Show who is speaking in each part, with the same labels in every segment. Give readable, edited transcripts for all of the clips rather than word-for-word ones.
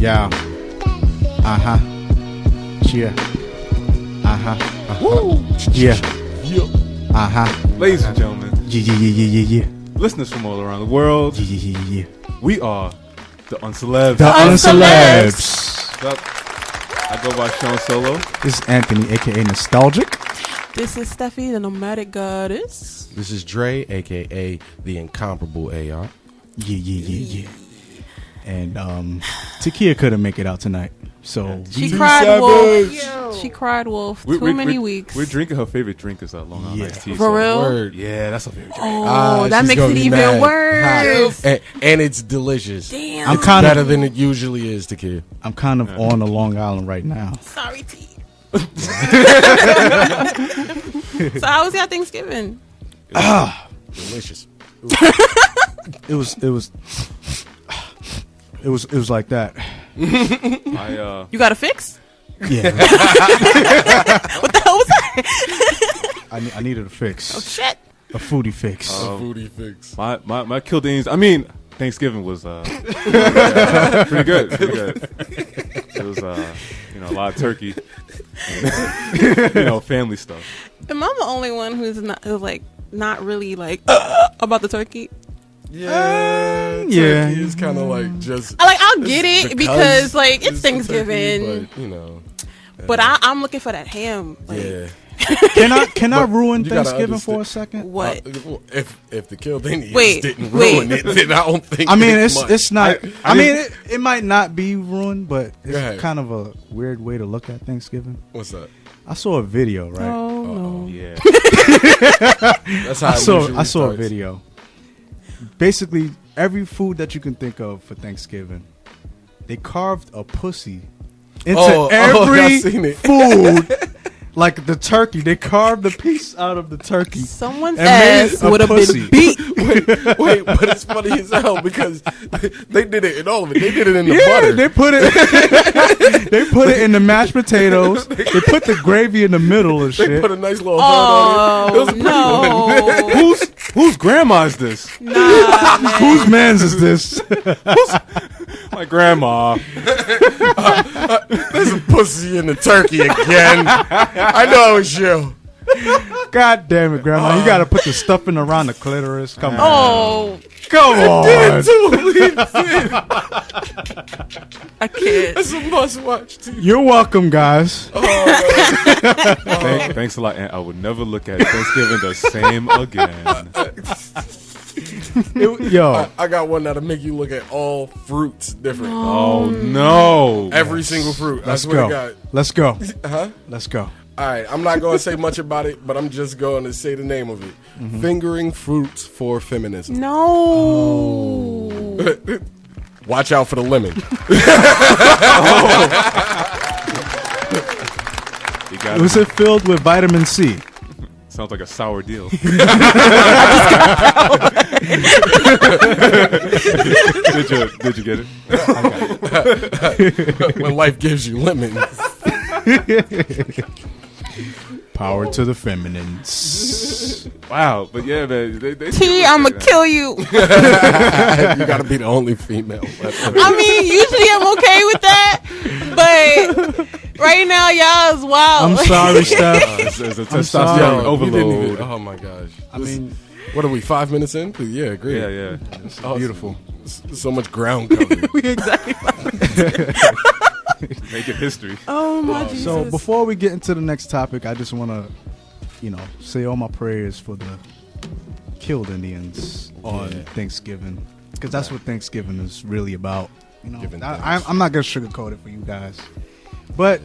Speaker 1: Yeah. Yeah. Woo. Yeah.
Speaker 2: Ladies and gentlemen.
Speaker 1: Yeah.
Speaker 2: Listeners from all around the world.
Speaker 1: Yeah.
Speaker 2: We are the Uncelebz.
Speaker 1: The Uncelebz.
Speaker 2: I go by Sean Solo.
Speaker 1: This is Anthony, aka Nostalgic.
Speaker 3: This is Steffi, the nomadic goddess.
Speaker 4: This is Dre, aka the incomparable AR.
Speaker 1: Yeah. And Takia couldn't make it out tonight, so
Speaker 3: she cried wolf. She cried wolf. Too many weeks.
Speaker 2: We're drinking her favorite drink is Long Island iced tea.
Speaker 3: For real?
Speaker 4: Word.
Speaker 2: Yeah, that's her favorite drink.
Speaker 3: Oh, that makes it even worse.
Speaker 4: And it's delicious.
Speaker 3: Damn.
Speaker 1: I'm kind
Speaker 4: better
Speaker 1: of
Speaker 4: than it usually is, Takia.
Speaker 1: I'm kind of on the Long Island right now.
Speaker 3: Sorry, T. So how was your Thanksgiving?
Speaker 4: Delicious.
Speaker 1: It was like that.
Speaker 2: You
Speaker 3: got a fix?
Speaker 1: Yeah.
Speaker 3: What the hell was that?
Speaker 1: I needed a fix.
Speaker 3: Oh shit.
Speaker 1: A foodie fix.
Speaker 4: A foodie fix.
Speaker 2: My Kildanes. I mean, Thanksgiving was pretty good. It was a lot of turkey, and, family stuff.
Speaker 3: Am I the only one who's not really about the turkey?
Speaker 4: Yeah, turkey is kind of like just.
Speaker 3: I'll get it because it's Thanksgiving,
Speaker 4: turkey,
Speaker 3: but I'm looking for that ham.
Speaker 4: Yeah.
Speaker 1: Can I ruin Thanksgiving for a second?
Speaker 3: What?
Speaker 4: If the Kildanians didn't ruin it, then I don't think.
Speaker 1: I mean, it's not. I mean, it might not be ruined, but it's kind of a weird way to look at Thanksgiving.
Speaker 4: What's that?
Speaker 1: I saw a video, right?
Speaker 3: Oh no.
Speaker 2: Yeah.
Speaker 4: That's how
Speaker 1: I saw a video. Basically, every food that you can think of for Thanksgiving, they carved a pussy into every food. Like the turkey, they carved the piece out of the turkey.
Speaker 3: Someone's ass would have been beat.
Speaker 4: Wait, but it's funny as hell because they did it in all of it. They did it in the butter.
Speaker 1: They put it. They put it in the mashed potatoes. They put the gravy in the middle and shit.
Speaker 4: They put a nice little heart on it. It was
Speaker 3: no.
Speaker 2: Whose grandma is this?
Speaker 3: Nah, man.
Speaker 1: Whose man's is this?
Speaker 2: My grandma.
Speaker 4: There's a pussy in the turkey again. I know it's you.
Speaker 1: God damn it, Grandma! You gotta put the stuffing around the clitoris. Come on.
Speaker 3: Oh,
Speaker 1: come on.
Speaker 3: I can't.
Speaker 4: It's a must watch too.
Speaker 1: You're welcome, guys.
Speaker 2: Thanks a lot, Aunt. I would never look at Thanksgiving the same again.
Speaker 1: Yo,
Speaker 4: I got one that'll make you look at all fruits different.
Speaker 2: Oh no!
Speaker 4: Every single fruit.
Speaker 1: Let's
Speaker 4: I swear
Speaker 1: go.
Speaker 4: to God.
Speaker 1: Let's go.
Speaker 4: Huh?
Speaker 1: Let's go.
Speaker 4: All right, I'm not going to say much about it, but I'm just going to say the name of it. Fingering fruits for feminism.
Speaker 3: No.
Speaker 4: Watch out for the lemon.
Speaker 1: Was it filled with vitamin C?
Speaker 2: Sounds like a sour deal. Did you get it?
Speaker 4: When life gives you lemons.
Speaker 1: Power to the feminines.
Speaker 2: Wow, but yeah, man.
Speaker 3: T, I'ma kill you.
Speaker 4: You gotta be the only female.
Speaker 3: I mean, usually I'm okay with that, but right now y'all is wild.
Speaker 1: I'm sorry, Steph.
Speaker 2: It's a
Speaker 1: I'm sorry.
Speaker 2: testosterone
Speaker 4: You
Speaker 2: overload.
Speaker 4: didn't even, oh my gosh.
Speaker 1: I mean,
Speaker 4: what are we, 5 minutes in? Yeah, great.
Speaker 2: Yeah.
Speaker 1: it's beautiful.
Speaker 4: So much ground covered.
Speaker 3: We exactly.
Speaker 2: Making history.
Speaker 3: Oh my Jesus.
Speaker 1: So before we get into the next topic, I just want to, say all my prayers for the killed Indians on Thanksgiving, because that's what Thanksgiving is really about. I'm not gonna sugarcoat it for you guys, but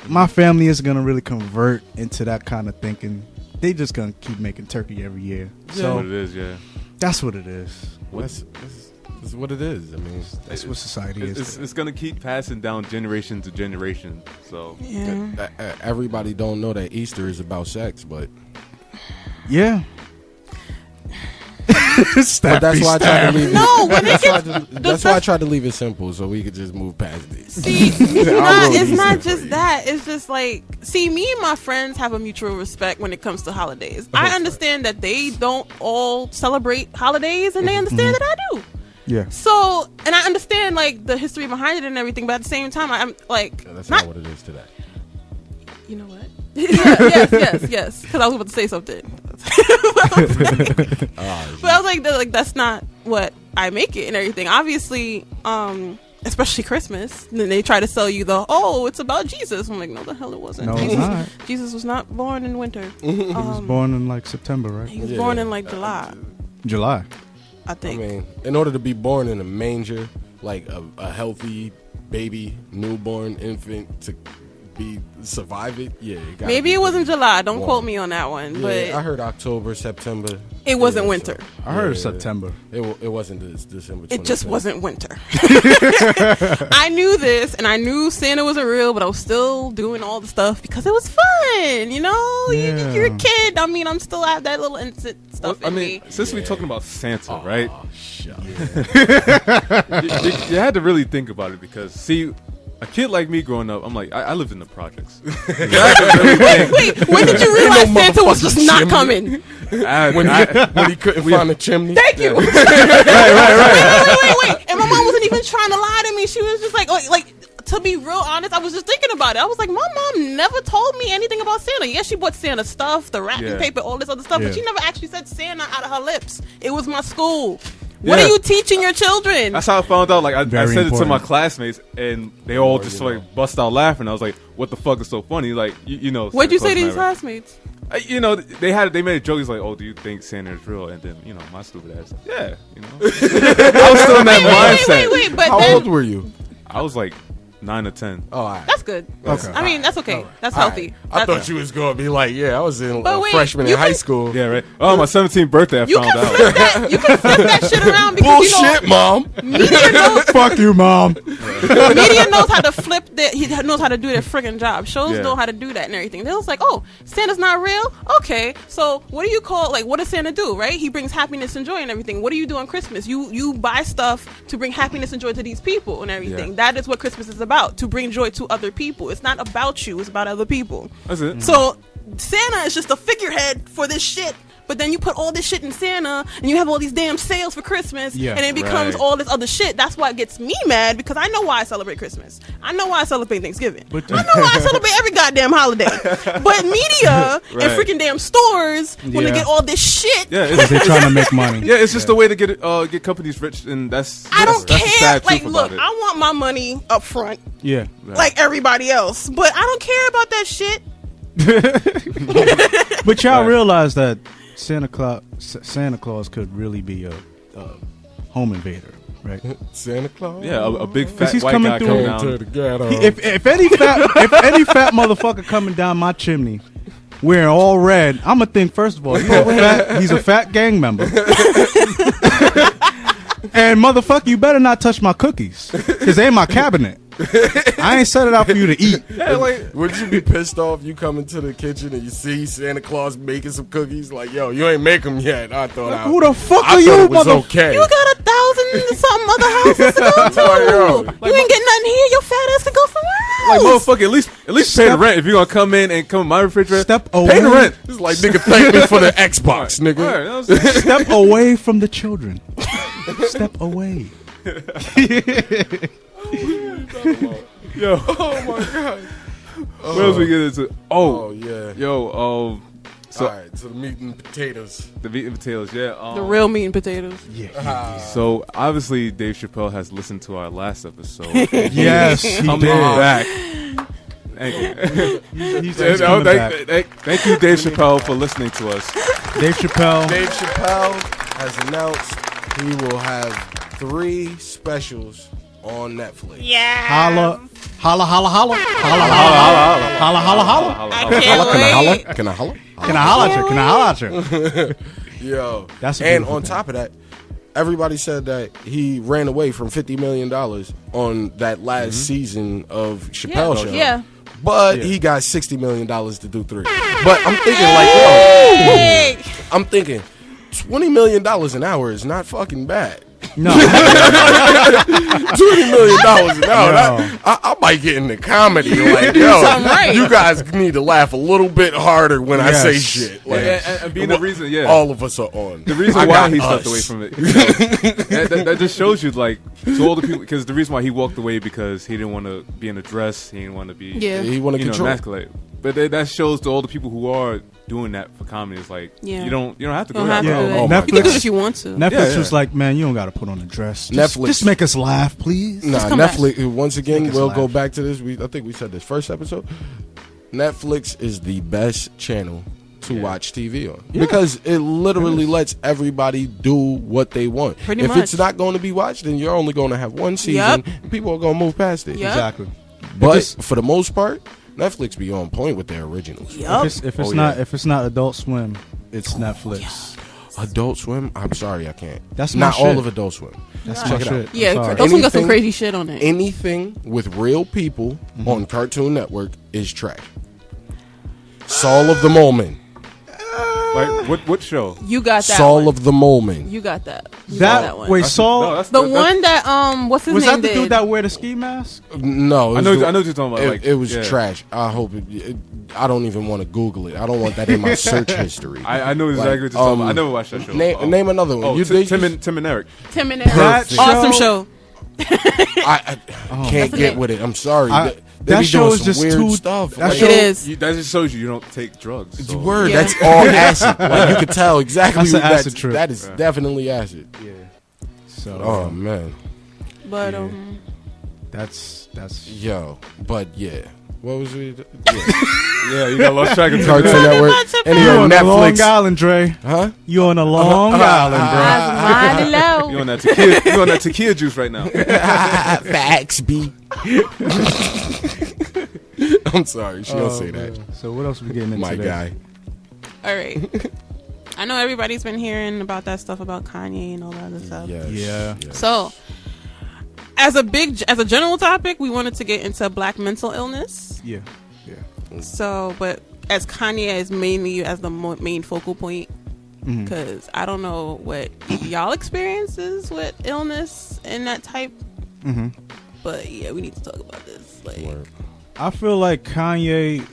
Speaker 1: my family is gonna really convert into that kind of thinking. They just gonna keep making turkey every year.
Speaker 2: So what it is, yeah.
Speaker 1: That's what it is.
Speaker 4: That's what it is. I mean,
Speaker 1: that's what society is.
Speaker 2: It's gonna keep passing down generation to generation. So
Speaker 4: everybody don't know that Easter is about sex, but
Speaker 1: yeah.
Speaker 4: But that's why I tried to leave it.
Speaker 3: No, when
Speaker 4: that's why I tried to leave it simple so we could just move past this.
Speaker 3: See, it's not just that. It's just me and my friends have a mutual respect when it comes to holidays. I understand that they don't all celebrate holidays, and they understand that I do.
Speaker 1: Yeah.
Speaker 3: So, and I understand like the history behind it and everything, but at the same time, I'm like,
Speaker 4: That's not what it is today.
Speaker 3: you know what? yes. Because I was about to say something. But I was like, that's not what I make it and everything. Obviously, especially Christmas, then they try to sell you it's about Jesus. I'm like, no, the hell it wasn't.
Speaker 1: No, it's not.
Speaker 3: Jesus was not born in winter.
Speaker 1: He was born in like September, right?
Speaker 3: He was born in like
Speaker 1: July.
Speaker 3: I think.
Speaker 4: I mean, in order to be born in a manger, like a healthy baby, newborn infant to survive it,
Speaker 3: maybe it wasn't July. Don't quote me on that one.
Speaker 4: Yeah,
Speaker 3: but
Speaker 4: I heard October, September.
Speaker 3: It wasn't winter.
Speaker 4: So,
Speaker 1: I heard September.
Speaker 4: It wasn't December.
Speaker 3: It just wasn't winter. I knew this, and I knew Santa wasn't real, but I was still doing all the stuff because it was fun. You know, you're a kid. I mean, I'm still have that little innocent stuff in me.
Speaker 2: Since we're talking about Santa, right?
Speaker 4: Shut
Speaker 2: You had to really think about it because, see, a kid like me growing up, I'm like, I lived in the projects.
Speaker 3: Wait, when did you realize Santa was just not coming?
Speaker 4: When he couldn't find a chimney.
Speaker 3: Thank you.
Speaker 2: Right.
Speaker 3: Wait. And my mom wasn't even trying to lie to me. She was just like, to be real honest, I was just thinking about it. I was like, my mom never told me anything about Santa. Yes, she bought Santa stuff, the wrapping paper, all this other stuff, but she never actually said Santa out of her lips. It was my school. What are you teaching your children?
Speaker 2: That's how I found out. Like I said it to my
Speaker 1: important.
Speaker 2: classmates, and they all just like bust out laughing. I was like, "What the fuck is so funny?" Like you know.
Speaker 3: What'd you say to your classmates?
Speaker 2: You know, they made a joke. He's like, "Oh, do you think Santa is real?" And then my stupid ass, yeah, I was still in that mindset.
Speaker 3: Wait, but
Speaker 4: How old were you?
Speaker 2: I was like 9 or 10.
Speaker 4: Oh, all right.
Speaker 3: That's good.
Speaker 1: Okay.
Speaker 3: I mean, that's okay. That's healthy.
Speaker 4: I thought you was going to be like, I was in
Speaker 3: But wait,
Speaker 4: freshman in high school.
Speaker 2: Yeah, right. Oh, my 17th birthday, I
Speaker 3: You
Speaker 2: found
Speaker 3: can
Speaker 2: out.
Speaker 3: flip that. You can flip that shit around because
Speaker 4: Bullshit, Mom.
Speaker 3: media knows.
Speaker 1: Fuck you, mom.
Speaker 3: Media knows how to flip that. He knows how to do their friggin' job. Shows
Speaker 2: Yeah.
Speaker 3: know how to do that and everything. They're just like, oh, Santa's not real. Okay, so what do you call what does Santa do? Right? He brings happiness and joy and everything. What do you do on Christmas? You buy stuff to bring happiness and joy to these people and everything.
Speaker 2: Yeah.
Speaker 3: That is what Christmas is about. To bring joy to other people. It's not about you. It's about other people.
Speaker 2: That's it.
Speaker 3: So Santa is just a figurehead for this shit. But then you put all this shit in Santa, and you have all these damn sales for Christmas, and it becomes all this other shit. That's why it gets me mad, because I know why I celebrate Christmas. I know why I celebrate Thanksgiving. I know why I celebrate every goddamn holiday. But media and freaking damn stores, when they get all this shit,
Speaker 2: Yeah,
Speaker 1: They're trying to make money.
Speaker 2: yeah, it's just a way to get companies rich, and that's
Speaker 3: I don't
Speaker 2: that's the
Speaker 3: care.
Speaker 2: sad
Speaker 3: Like,
Speaker 2: truth
Speaker 3: look,
Speaker 2: about it.
Speaker 3: I want my money up front,
Speaker 1: Yeah.
Speaker 3: like everybody else. But I don't care about that shit.
Speaker 1: But y'all
Speaker 2: Right.
Speaker 1: realize that Santa Claus could really be a home invader, right?
Speaker 4: Santa Claus.
Speaker 2: Yeah, a big fat
Speaker 1: he's
Speaker 2: white
Speaker 1: coming
Speaker 2: guy
Speaker 1: through
Speaker 2: coming
Speaker 4: To
Speaker 2: down.
Speaker 4: the ghetto.
Speaker 1: If any fat motherfucker coming down my chimney wearing all red, I'm gonna think first of all he's a fat gang member. And motherfucker, you better not touch my cookies, because they in my cabinet. I ain't set it out for you to eat.
Speaker 2: Yeah, like,
Speaker 4: Would you be pissed off? You come into the kitchen and you see Santa Claus making some cookies. Like, yo, you ain't make them yet. I thought
Speaker 1: Who the fuck
Speaker 4: I
Speaker 1: are you,
Speaker 4: thought it was
Speaker 1: motherfucker?
Speaker 4: okay.
Speaker 3: You got 1,000 and something other houses to go to. You ain't getting nothing here. Your fat ass can go somewhere
Speaker 2: like
Speaker 3: else.
Speaker 2: motherfucker, at least pay the rent if you're gonna come in and come in my refrigerator.
Speaker 1: Step
Speaker 2: Pay
Speaker 1: away.
Speaker 2: the rent.
Speaker 4: It's like, nigga, thank me for the Xbox, nigga.
Speaker 2: Right, you know what I'm saying?
Speaker 1: Step away from the children. Step away.
Speaker 2: Yo,
Speaker 4: Oh, my God.
Speaker 2: what else we get into?
Speaker 4: Oh, yeah.
Speaker 2: Yo, so
Speaker 4: All right, so the meat and potatoes.
Speaker 2: the meat and potatoes, yeah.
Speaker 3: The real meat and potatoes.
Speaker 2: So obviously Dave Chappelle has listened to our last episode.
Speaker 1: Yes, he
Speaker 2: Coming
Speaker 1: did.
Speaker 2: back. Thank you.
Speaker 1: He's coming back.
Speaker 2: Thank you, Dave Chappelle, for listening to us.
Speaker 1: Dave Chappelle.
Speaker 4: Dave Chappelle has announced he will have 3 specials on Netflix.
Speaker 3: Yeah.
Speaker 1: Holla, holla, holla, holla, holla, holla, holla, holla, holla.
Speaker 3: I can't wait.
Speaker 4: Can I holla?
Speaker 1: Can I holla at you? Can I holla at you?
Speaker 4: Yo.
Speaker 1: That's a
Speaker 4: and
Speaker 1: beautiful
Speaker 4: on
Speaker 1: thing.
Speaker 4: top of that, everybody said that he ran away from $50 million on that last season of Chappelle Show.
Speaker 3: Yeah.
Speaker 4: But
Speaker 2: Yeah.
Speaker 4: he got $60 million to do 3. But I'm thinking like, yo,
Speaker 3: Hey.
Speaker 4: I'm thinking $20 million an hour is not fucking bad.
Speaker 1: No.
Speaker 4: $20 million an hour.
Speaker 1: No.
Speaker 4: I might get into comedy. Like, yo,
Speaker 3: right.
Speaker 4: you guys need to laugh a little bit harder when I say shit. Like,
Speaker 2: and being the reason,
Speaker 4: all of us are on.
Speaker 2: The reason why he stepped away from it, that just shows you, like, to all the people, because the reason why he walked away because he didn't want to be in a dress, he didn't want to be,
Speaker 4: he wanted to control.
Speaker 2: emasculate. But that shows to all the people who are doing that for comedy. It's like you don't have to go that route.
Speaker 3: You can do it if you want to.
Speaker 1: Netflix was like, man, you don't got to put on a dress. Just make us laugh, please.
Speaker 4: Nah, Netflix. Once again, we'll go back to this. I think we said this first episode. Netflix is the best channel to watch TV on because it literally lets everybody do what they want.
Speaker 3: Pretty
Speaker 4: if
Speaker 3: much.
Speaker 4: it's not going to be watched, then you're only going to have one season. People are going to move past it.
Speaker 1: Exactly.
Speaker 4: But for the most part, Netflix be on point with their originals.
Speaker 1: If it's not Adult Swim, it's Netflix.
Speaker 4: Adult Swim? I'm sorry, I can't.
Speaker 1: That's my
Speaker 4: not
Speaker 1: shit.
Speaker 4: all of Adult Swim.
Speaker 1: That's
Speaker 4: Check
Speaker 1: my
Speaker 4: it
Speaker 1: shit.
Speaker 4: out.
Speaker 3: Yeah, Adult Swim got some crazy shit on it.
Speaker 4: Anything with real people on Cartoon Network is trash. Saul of the Moment.
Speaker 2: Like what show?
Speaker 3: You got that.
Speaker 4: Saul of the Moment.
Speaker 3: You got that. You got that one.
Speaker 1: Wait, Saul.
Speaker 3: One that what's his
Speaker 1: was
Speaker 3: name?
Speaker 1: that the dude that wear the ski mask?
Speaker 4: No,
Speaker 2: I know what you're talking about.
Speaker 4: It was trash. I hope I don't even want to Google it. I don't want that in my search history.
Speaker 2: I know exactly what you're talking about. I never watched that show.
Speaker 4: Name another one.
Speaker 2: Tim and Eric.
Speaker 3: Tim and Eric. Awesome show.
Speaker 4: I can't get with it. I'm sorry.
Speaker 1: That show is just
Speaker 4: weird
Speaker 1: too
Speaker 4: stuff.
Speaker 3: It is.
Speaker 2: That just shows you don't take drugs.
Speaker 4: It's word. That's all acid. Like you can tell exactly.
Speaker 1: That's an acid trip.
Speaker 4: That is definitely acid.
Speaker 1: Yeah. So.
Speaker 4: Oh man.
Speaker 3: But
Speaker 1: That's
Speaker 4: yo. But yeah. What was it?
Speaker 2: Yeah, you got lost track of
Speaker 4: Cartoon Network. And
Speaker 1: you on
Speaker 4: Netflix.
Speaker 1: Long Island, Dre.
Speaker 4: Huh?
Speaker 1: You on a Long Island, bro.
Speaker 2: You on that tequila juice right now.
Speaker 4: Facts, B. I'm sorry, she don't say that.
Speaker 1: So what else we getting into
Speaker 4: My
Speaker 1: today?
Speaker 4: guy.
Speaker 3: all right. I know everybody's been hearing about that stuff about Kanye and all that other stuff.
Speaker 1: Yeah.
Speaker 3: So, as a general topic, we wanted to get into Black mental illness.
Speaker 1: Yeah.
Speaker 3: So, but as Kanye is mainly as the main focal point, because I don't know what y'all experiences with illness and that type. But yeah, we need to talk about this. Like,
Speaker 1: I feel like Kanye,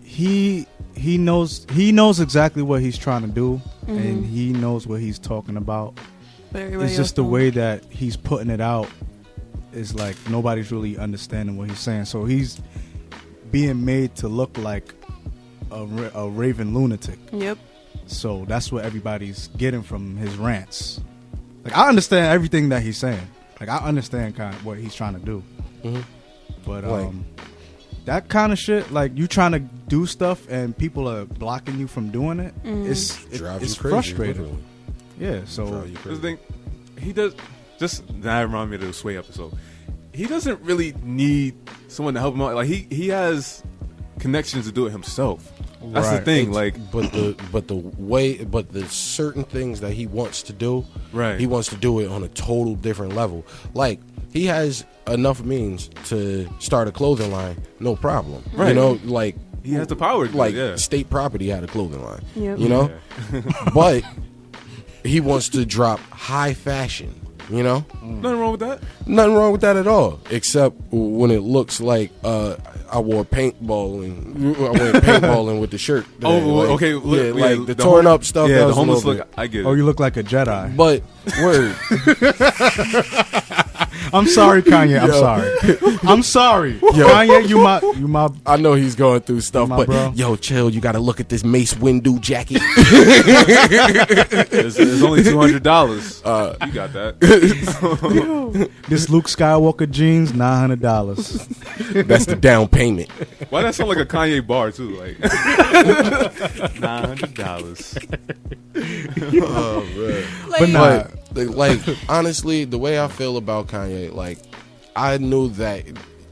Speaker 1: he knows exactly what he's trying to do, and he knows what he's talking about. It's just the way that he's putting it out is like nobody's really understanding what he's saying. So he's being made to look like a raving lunatic.
Speaker 3: Yep.
Speaker 1: So that's what everybody's getting from his rants. Like, I understand everything that he's saying. Like, I understand kind of what he's trying to do. But that kind of shit, like, you trying to do stuff and people are blocking you from doing it, it's frustrating. Yeah, so
Speaker 2: the thing, he does. Just that reminded me of the Sway episode. He doesn't really need someone to help him out. Like he has connections to do it himself. That's the thing.
Speaker 4: But the certain things that he wants to do, he wants to do it on a total different level. Like, he has enough means to start a clothing line, no problem.
Speaker 2: Right.
Speaker 4: You know, like,
Speaker 2: he has the power.
Speaker 4: Like State Property had a clothing line.
Speaker 3: Yep.
Speaker 4: You know, but he wants to drop high fashion. You know,
Speaker 2: nothing wrong with that.
Speaker 4: Nothing wrong with that at all, except when it looks like I went paintballing with the shirt.
Speaker 2: Okay.
Speaker 4: Like the torn up stuff.
Speaker 2: Yeah, the homeless look. I get it.
Speaker 1: Oh, you look like a Jedi.
Speaker 4: But word.
Speaker 1: I'm sorry, Kanye. I'm sorry. Yo, Kanye, you my.
Speaker 4: I know he's going through stuff, but
Speaker 1: bro.
Speaker 4: Yo, chill. You got to look at this Mace Windu jacket.
Speaker 2: It's only $200. You got that.
Speaker 1: This Luke Skywalker jeans, $900.
Speaker 4: That's the down payment.
Speaker 2: Why that sound like a Kanye bar too? Like $900.
Speaker 4: Oh man.
Speaker 1: But nah.
Speaker 4: Like honestly, the way I feel about Kanye, like I knew that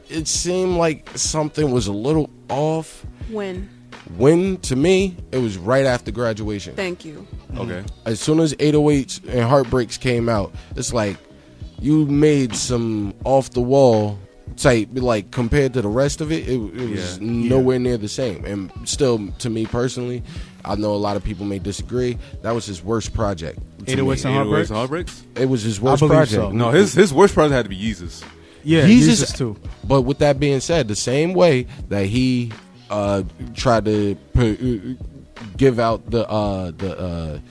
Speaker 4: it seemed like something was a little off.
Speaker 3: When
Speaker 4: to me, it was right after graduation.
Speaker 3: Thank you.
Speaker 2: Okay.
Speaker 4: As soon as 808s and Heartbreaks came out, it's like you made some off the wall type, like compared to the rest of it, it was nowhere near the same. And still, to me personally, I know a lot of people may disagree. That was his worst project.
Speaker 1: 808s and
Speaker 2: Heartbreaks.
Speaker 4: It was his worst project. So.
Speaker 2: No, his worst project had to be Yeezus.
Speaker 1: Yeah, Yeezus too.
Speaker 4: But with that being said, the same way that he tried to give out the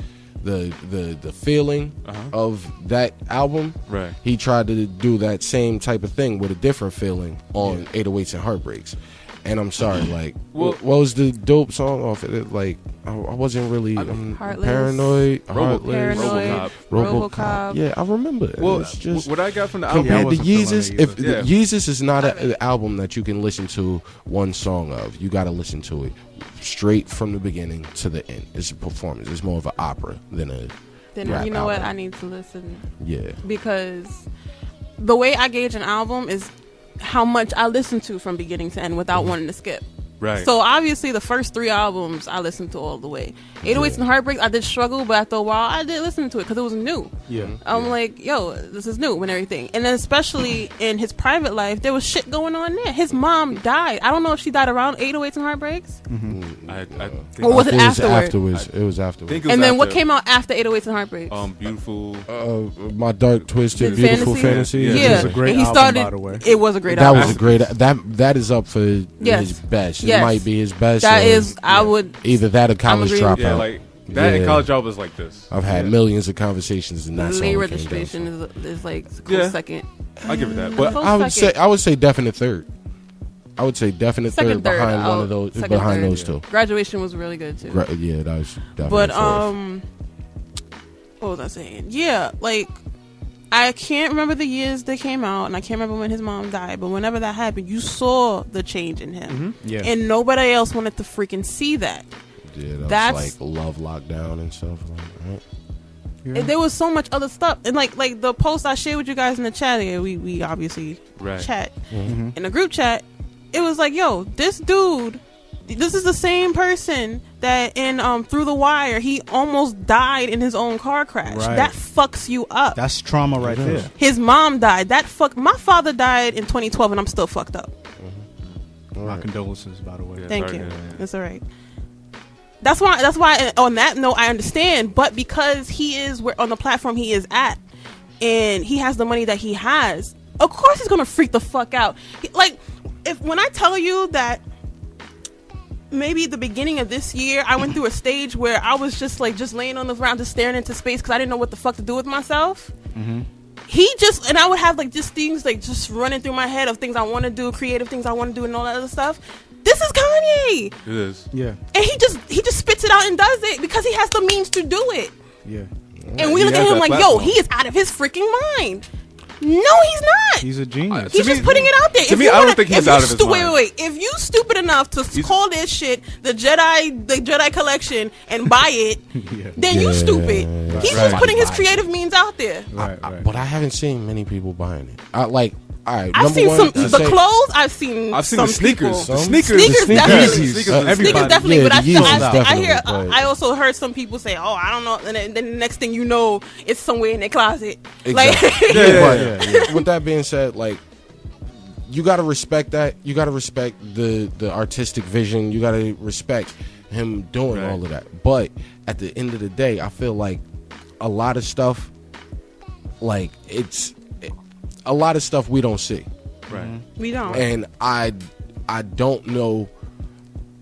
Speaker 4: feeling of that album,
Speaker 2: right?
Speaker 4: He tried to do that same type of thing with a different feeling on 808s and Heartbreaks. And I'm sorry, like, what was the dope song off it? Like, I wasn't really Paranoid, RoboCop. Yeah, I remember it.
Speaker 2: Well, just, what I got from the album
Speaker 4: compared to Yeezus, Yeezus is not an album that you can listen to one song of. You got to listen to it straight from the beginning to the end. It's a performance. It's more of an opera than a.
Speaker 3: Then
Speaker 4: rap
Speaker 3: you know
Speaker 4: album.
Speaker 3: what? I need to listen.
Speaker 4: Yeah,
Speaker 3: because the way I gauge an album is how much I listen to from beginning to end without wanting to skip.
Speaker 2: Right.
Speaker 3: So obviously the first 3 albums I listened to all the way. 808s and Heartbreaks, I did struggle, but after a while I did listen to it because it was new.
Speaker 1: Yeah.
Speaker 3: I'm like, yo, this is new and everything. And then especially in his private life, there was shit going on there. His mom died. I don't know if she died around 808s and Heartbreaks.
Speaker 2: I think
Speaker 3: or was it afterwards?
Speaker 4: It was afterwards.
Speaker 3: And then what came out after 808s and Heartbreaks?
Speaker 2: Beautiful.
Speaker 4: My Dark Twisted Beautiful Fantasy.
Speaker 3: Yeah.
Speaker 1: It was a great album, by the way.
Speaker 3: It was a great album.
Speaker 4: That was a great. That is up for his best. It might be his best.
Speaker 3: That is, I would
Speaker 4: either that or College Dropout.
Speaker 2: Yeah, like that and College Dropout is like this.
Speaker 4: I've had millions of conversations and that's
Speaker 3: Late Registration is like a close second.
Speaker 2: I'll give it that. But
Speaker 4: I would say definite third. I would say definite third behind one of those. Behind those two.
Speaker 3: Graduation was really good too.
Speaker 4: Yeah, that was definitely.
Speaker 3: But what was I saying? Yeah, like I can't remember the years they came out, and I can't remember when his mom died. But whenever that happened, you saw the change in him, and nobody else wanted to freaking see that.
Speaker 4: Yeah, that's like Love Lockdown and stuff like that.
Speaker 3: Yeah. And there was so much other stuff, and like the post I shared with you guys in the chat. Yeah, we obviously chat in the group chat. It was like, yo, this dude, this is the same person that in Through the Wire, he almost died in his own car crash. Right. That fucks you up.
Speaker 1: That's trauma right there.
Speaker 3: His mom died. My father died in 2012, and I'm still fucked up.
Speaker 1: My condolences, by the way.
Speaker 3: Yeah, thank you. That's all right. That's why. On that note, I understand. But because he is on the platform he is at, and he has the money that he has, of course he's gonna freak the fuck out. When I tell you that maybe the beginning of this year, I went through a stage where I was just laying on the ground, just staring into space because I didn't know what the fuck to do with myself. And I would have just things just running through my head of things I want to do, creative things I want to do, and all that other stuff. This is Kanye.
Speaker 2: It is.
Speaker 1: Yeah.
Speaker 3: And he just spits it out and does it because he has the means to do it.
Speaker 1: Yeah.
Speaker 3: And we look at him like, yo, he is out of his freaking mind. No, he's not.
Speaker 1: He's a genius.
Speaker 3: He's just putting it out there.
Speaker 2: To me, I don't think he's out of his mind.
Speaker 3: Wait. If you stupid enough to call this shit the Jedi collection and buy it, then you stupid. He's just putting his creative means out there.
Speaker 4: But I haven't seen many people buying it. All right,
Speaker 3: I've seen the clothes. I've seen
Speaker 2: the sneakers.
Speaker 3: The sneakers definitely. Sneakers definitely. But I also heard some people say, "Oh, I don't know," and then the next thing you know, it's somewhere in their closet.
Speaker 4: Exactly. With that being said, you gotta respect that. You gotta respect the artistic vision. You gotta respect him doing all of that. But at the end of the day, I feel like a lot of stuff, a lot of stuff we don't see.
Speaker 2: Right.
Speaker 3: We don't.
Speaker 4: And I don't know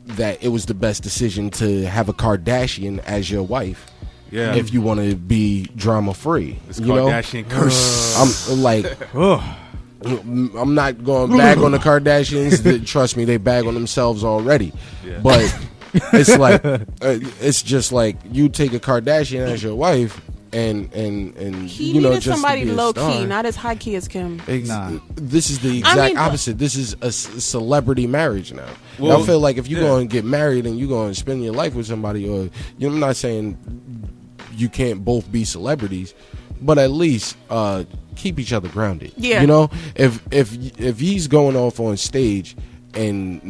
Speaker 4: that it was the best decision to have a Kardashian as your wife. Yeah. If you want to be drama free.
Speaker 2: It's Kardashian curse.
Speaker 4: I'm not going to bag on the Kardashians. Trust me, they bag on themselves already. Yeah. But it's it's just like you take a Kardashian as your wife. And
Speaker 3: he needed somebody low key, not as high key as Kim.
Speaker 4: This is the exact opposite. This is a celebrity marriage now. I feel like if you go and get married and you go and spend your life with somebody, or I'm not saying you can't both be celebrities, but at least keep each other grounded.
Speaker 3: Yeah,
Speaker 4: you know, if he's going off on stage and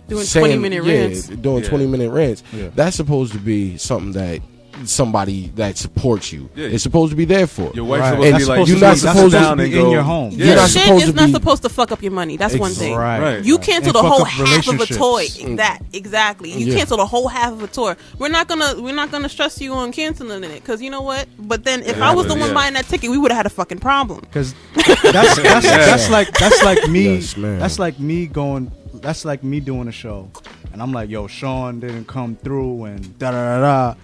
Speaker 3: doing 20-minute rants,
Speaker 4: doing 20-minute rants, that's supposed to be something that somebody that supports you. Yeah. It's supposed to be there for.
Speaker 2: Your wife's supposed to be like,
Speaker 4: you're not supposed to be
Speaker 1: in your home.
Speaker 3: Your shit is not supposed to fuck up your money. That's one thing.
Speaker 2: Right.
Speaker 3: You cancel the whole half of a tour. Exactly. You cancel the whole half of a tour. We're not gonna stress you on canceling it, because you know what? But then if I was the one buying that ticket, we would have had a fucking problem.
Speaker 1: Because that's like me. Yes, that's like me going. That's like me doing a show, and I'm like, yo, Sean didn't come through, and da da da da,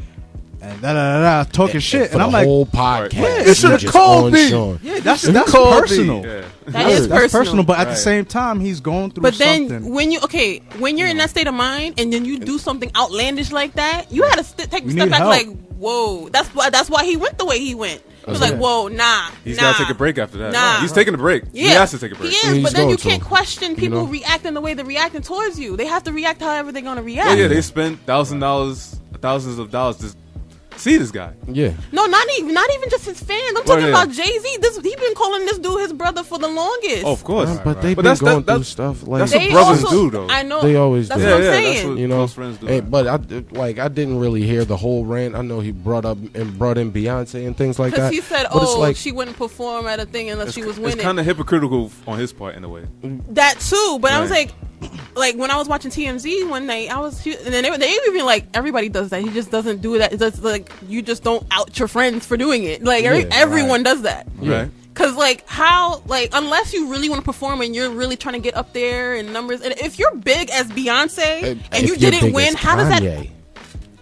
Speaker 1: and da da da da, talking shit, and I'm like,
Speaker 4: whole podcast.
Speaker 1: Yeah, it should have called me. Yeah, that's personal.
Speaker 3: Yeah. That's personal.
Speaker 1: But at the same time, he's going through.
Speaker 3: But then
Speaker 1: something.
Speaker 3: when you're in that state of mind, and then you do something outlandish like that, you had to take a step back. Help. Like, whoa, that's why he went the way he went. He was like, whoa, nah.
Speaker 2: He's got to take a break after that.
Speaker 3: Nah.
Speaker 2: He's taking a break.
Speaker 3: Yeah.
Speaker 2: He has to take a break.
Speaker 3: He is, but then you can't question people reacting the way they're reacting towards you. They have to react however they're going to react.
Speaker 2: Yeah, they spend thousands of dollars to see this guy.
Speaker 4: Yeah.
Speaker 3: No, not even just his fans. I'm talking about Jay-Z. He been calling this dude his brother for the longest.
Speaker 2: Oh, of course.
Speaker 4: But they've been going through stuff like
Speaker 2: that's what brothers do, though.
Speaker 3: I know.
Speaker 4: They always do.
Speaker 3: That's what I'm saying.
Speaker 2: That's what close friends do.
Speaker 4: But I didn't really hear the whole rant. I know he brought in Beyonce and things like that.
Speaker 3: Because he said, she wouldn't perform at a thing unless she was winning.
Speaker 2: It's kind of hypocritical on his part in a way.
Speaker 3: That too, but I was like when I was watching TMZ one night, and then they even like, everybody does that. He just doesn't do that. It's just like, you just don't out your friends for doing it. Like everyone does that.
Speaker 2: Right.
Speaker 3: Cause unless you really want to perform and you're really trying to get up there in numbers, and if you're big as Beyonce and you didn't win, how does that?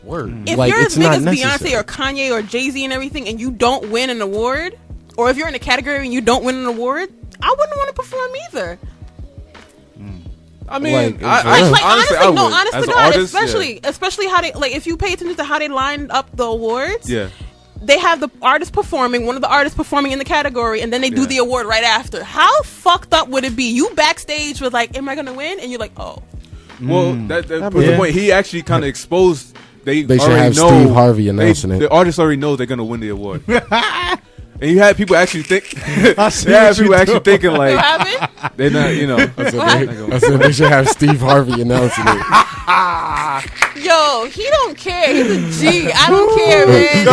Speaker 4: Word.
Speaker 3: If you're as big as Beyonce or Kanye or Jay-Z and everything, and you don't win an award, or if you're in a category and you don't win an award, I wouldn't want to perform either.
Speaker 2: I mean,
Speaker 3: honestly,
Speaker 2: as
Speaker 3: God,
Speaker 2: artist,
Speaker 3: especially how they, like, if you pay attention to how they lined up the awards,
Speaker 2: they
Speaker 3: have the artist performing, one of the artists performing in the category, and then they do the award right after. How fucked up would it be? You backstage with like, am I gonna win? And you're like, oh.
Speaker 2: Well, that was the point. He actually kind of exposed. They
Speaker 4: should have Steve Harvey announcing it.
Speaker 2: The artists already know they're gonna win the award. And you had people actually think. Thinking like they're not.
Speaker 4: I said they should have Steve Harvey announcing it.
Speaker 3: Yo, he don't care. He's a G. I don't care, man.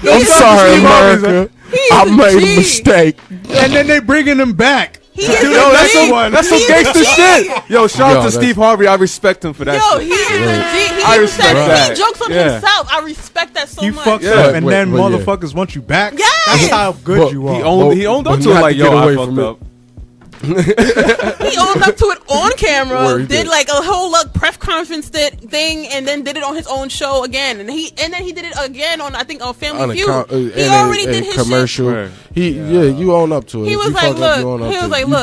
Speaker 4: I'm sorry, America. I made a mistake.
Speaker 1: And then they bringing him back.
Speaker 2: That's some gangster shit. Yo, shout out to Steve Harvey. I respect him for that.
Speaker 3: Yo, he is a G.
Speaker 2: I respect that.
Speaker 3: He jokes on himself. I respect that so much.
Speaker 1: He fucks up, and then motherfuckers want you back. That's how good you are.
Speaker 2: He owned up to it like, yo, I fucked up.
Speaker 3: He owned up to it on camera, did like a whole press conference thing, and then did it on his own show again, and then he did it again on, I think, on Family Feud. He already did his
Speaker 4: commercial.
Speaker 3: Shit.
Speaker 4: You own up to it.
Speaker 3: He was like, look,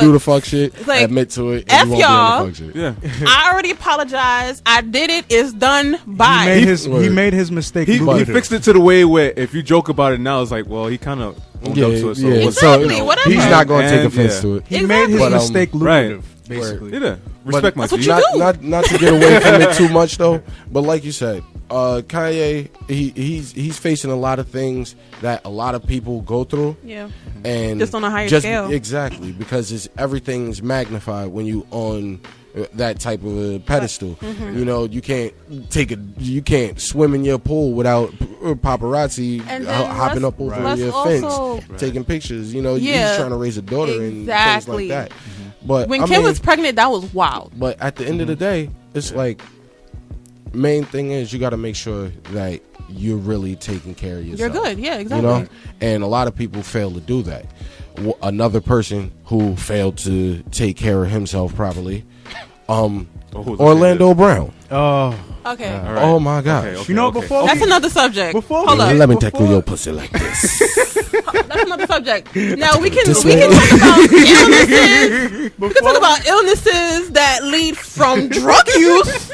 Speaker 4: you do the fuck shit, admit to it.
Speaker 3: F y'all.
Speaker 2: Yeah.
Speaker 3: I already apologized. I did it. It's done. Bye.
Speaker 1: He made his mistake.
Speaker 2: He fixed it to the way where if you joke about it now, it's like, well, he kind of owned up to it. So
Speaker 3: exactly. Whatever.
Speaker 4: He's not going to take offense to it.
Speaker 1: He made his mistake lucrative, basically.
Speaker 2: Yeah. Respect my
Speaker 3: team.
Speaker 4: Not to get away from it too much though, but like you said, Kanye, he's facing a lot of things that a lot of people go through.
Speaker 3: Yeah.
Speaker 4: And
Speaker 3: just on a higher scale.
Speaker 4: Exactly, because everything's magnified when you on that type of a pedestal.
Speaker 3: Mm-hmm.
Speaker 4: You know, you can't swim in your pool without paparazzi hopping up over your fence, taking pictures. You know, he's trying to raise a daughter and things like that.
Speaker 3: Mm-hmm.
Speaker 4: But
Speaker 3: when Kim was pregnant, that was wild.
Speaker 4: But at the end of the day, it's like, main thing is you got to make sure that you're really taking care of yourself.
Speaker 3: You're good, yeah, exactly.
Speaker 4: You know, and a lot of people fail to do that. Another person who failed to take care of himself properly, Orlando Brown.
Speaker 1: Oh,
Speaker 3: okay.
Speaker 1: Right.
Speaker 4: Oh my gosh.
Speaker 1: Okay, you know, before
Speaker 3: that's another subject.
Speaker 4: Hold up. Let me tackle your pussy like this.
Speaker 3: That's another subject. Now we can talk about illnesses. We can talk about illnesses that lead from drug use.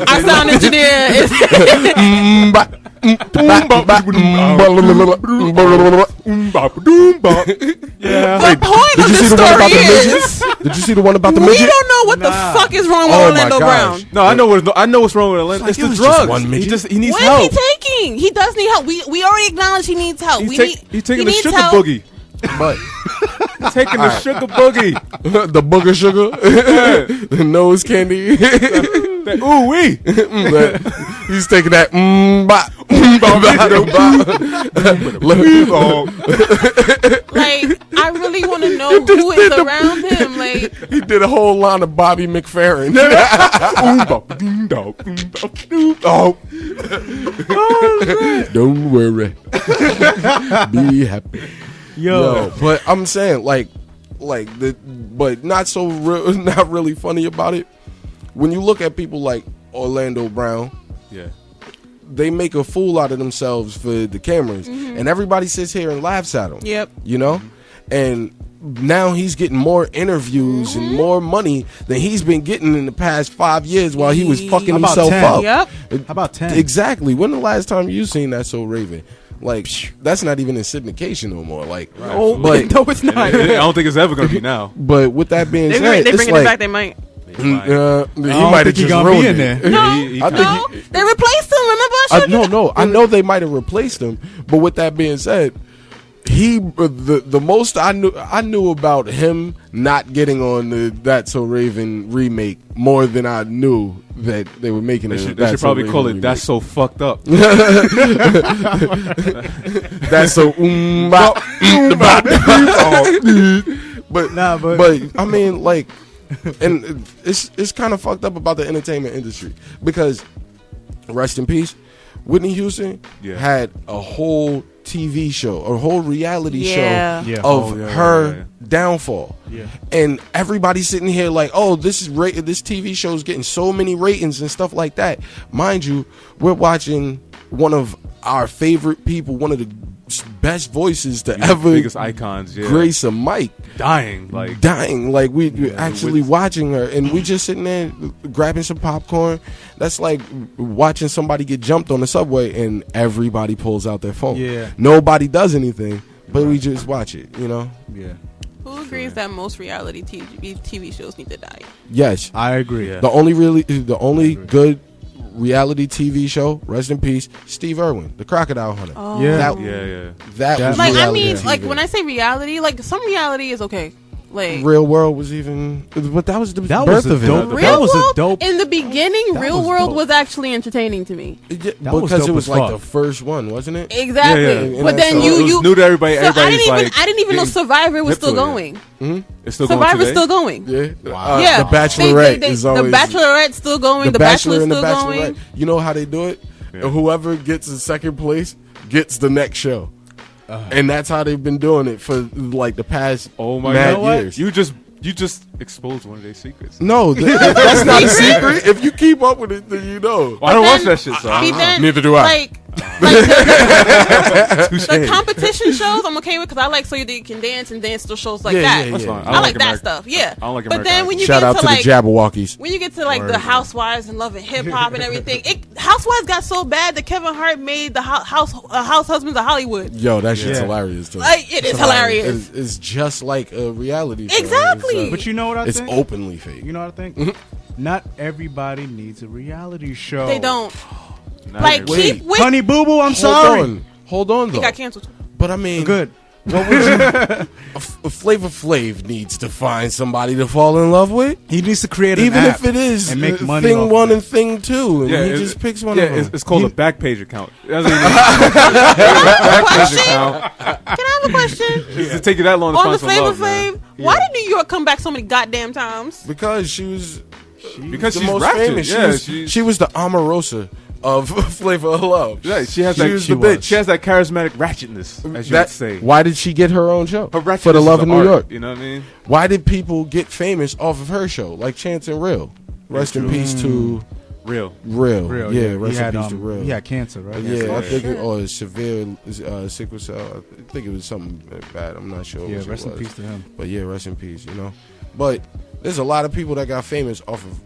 Speaker 3: Our sound engineer is. The point of the story is.
Speaker 4: Did you see the one about the midget?
Speaker 3: We don't know what the fuck is wrong with Orlando Brown.
Speaker 2: No, I know what's wrong with Orlando. It's the drugs. He needs help.
Speaker 3: What is he taking? He does need help. We already acknowledge he needs help.
Speaker 2: He's taking the sugar boogie.
Speaker 4: But
Speaker 2: taking the sugar boogie.
Speaker 4: The booger sugar. The nose candy.
Speaker 2: That ooh wee.
Speaker 4: He's taking that
Speaker 3: Like, I really want to know who is around him. Like,
Speaker 4: he did a whole line of Bobby McFerrin. Don't worry, be happy. Yo, but I'm saying but not so not really funny about it. When you look at people like Orlando Brown, they make a fool out of themselves for the cameras, and everybody sits here and laughs at him.
Speaker 3: Yep.
Speaker 4: You know, and now he's getting more interviews and more money than he's been getting in the past 5 years while he was fucking himself
Speaker 1: 10?
Speaker 4: up.
Speaker 3: Yep.
Speaker 1: How about 10?
Speaker 4: Exactly. When the last time you seen That So Raven? Like, that's not even in syndication no more. Like,
Speaker 3: no, it's not.
Speaker 2: I don't think it's ever gonna be now.
Speaker 4: But with that being said,
Speaker 3: they
Speaker 4: it's
Speaker 3: bringing
Speaker 4: like,
Speaker 3: it back. They might.
Speaker 4: he might have just ruined it.
Speaker 1: there.
Speaker 3: No, they replaced him. Remember?
Speaker 4: I know they might have replaced him. But with that being said, the most I knew about him not getting on the That's So Raven remake more than I knew that they were making it.
Speaker 2: They should probably call it remake. That's So Fucked Up.
Speaker 4: That's so but I mean, like, and it's kind of fucked up about the entertainment industry because, rest in peace, Whitney Houston had a whole TV show, a whole reality show of her downfall. Yeah. And everybody's sitting here like, oh, this TV show is getting so many ratings and stuff like that. Mind you, we're watching one of our favorite people, one of the best voices to ever
Speaker 2: biggest icons,
Speaker 4: grace a mic,
Speaker 2: dying
Speaker 4: like we're actually watching her, and we just sitting there grabbing some popcorn. That's like watching somebody get jumped on the subway and everybody pulls out their phone. Nobody does anything, but we just watch it, you know.
Speaker 3: Who agrees that most reality TV shows need to die?
Speaker 4: Yes,
Speaker 1: I agree.
Speaker 4: The only good reality TV show, rest in peace, Steve Irwin, the Crocodile Hunter.
Speaker 3: Oh.
Speaker 4: That was
Speaker 3: like, I
Speaker 4: reality
Speaker 3: mean,
Speaker 4: TV.
Speaker 3: like, when I say reality, like, some reality is okay. Like,
Speaker 4: Real World was even, but that was the
Speaker 1: that
Speaker 4: birth
Speaker 1: was
Speaker 4: of it.
Speaker 3: Real World,
Speaker 1: dope.
Speaker 3: in the beginning, Real World was actually entertaining to me.
Speaker 4: Because it was like the first one, wasn't it?
Speaker 3: Exactly.
Speaker 4: Yeah.
Speaker 3: But then
Speaker 2: it was new to everybody.
Speaker 3: So I didn't even know Survivor was still going.
Speaker 2: It's still
Speaker 3: Survivor's still going.
Speaker 4: Yeah.
Speaker 3: Wow. Yeah.
Speaker 4: The Bachelorette is always...
Speaker 3: The Bachelorette's still going. The Bachelor's still going.
Speaker 4: You know how they do it? Yeah. Whoever gets in second place gets the next show. And that's how they've been doing it for like the past years.
Speaker 2: You just exposed one of their secrets.
Speaker 4: No, that's not a secret. If you keep up with it, then you know.
Speaker 2: Well, I don't watch that shit, so
Speaker 4: neither do I.
Speaker 3: The competition shows I'm okay with because I like So You Can Dance and dance to shows like that. I like that stuff. Yeah.
Speaker 2: I don't like
Speaker 3: but then when you
Speaker 4: Shout
Speaker 3: get
Speaker 4: out
Speaker 3: to
Speaker 4: the
Speaker 3: like
Speaker 4: Jabberwockies.
Speaker 3: When you get to like the Housewives and Love and Hip Hop and everything, Housewives got so bad that Kevin Hart made the House Husbands of Hollywood.
Speaker 4: Yo, that shit's hilarious too.
Speaker 3: It is hilarious.
Speaker 4: It's just like a reality show.
Speaker 3: Exactly.
Speaker 1: But you know what I think?
Speaker 4: It's openly fake.
Speaker 1: You know what I think? Not everybody needs a reality show.
Speaker 3: They don't. Like, keep with
Speaker 1: Honey Boo Boo, I'm sorry.
Speaker 4: Hold on, though.
Speaker 3: He got canceled.
Speaker 4: But I mean,
Speaker 1: good.
Speaker 4: What would you? Flavor Flav needs to find somebody to fall in love with.
Speaker 1: He needs to create
Speaker 4: even if it is
Speaker 1: and make money
Speaker 4: thing one and thing two, and he just picks one.
Speaker 2: Yeah, it's called a back page account.
Speaker 3: Can I have a question?
Speaker 2: It take you that long to
Speaker 3: on
Speaker 2: find
Speaker 3: the
Speaker 2: some
Speaker 3: Flavor
Speaker 2: love,
Speaker 3: Flav? Why did New York come back so many goddamn times?
Speaker 4: Because she was
Speaker 2: because
Speaker 4: the
Speaker 2: she's
Speaker 4: most
Speaker 2: ratchet.
Speaker 4: famous. She was the Omarosa of Flavor of Love.
Speaker 2: Yeah, she has that charismatic ratchetness, as you would say.
Speaker 4: Why did she get her own show?
Speaker 2: Her
Speaker 4: For the Love of New York.
Speaker 2: You know what I mean?
Speaker 4: Why did people get famous off of her show, like Chance and Real? Rest in peace to
Speaker 2: Real.
Speaker 4: Yeah, rest in peace to Real.
Speaker 1: He had cancer, right?
Speaker 4: Yeah, I think severe sickle cell. I think it was something bad. I'm not sure.
Speaker 1: Yeah, rest in peace to him.
Speaker 4: But yeah, rest in peace. You know, but there's a lot of people that got famous off of.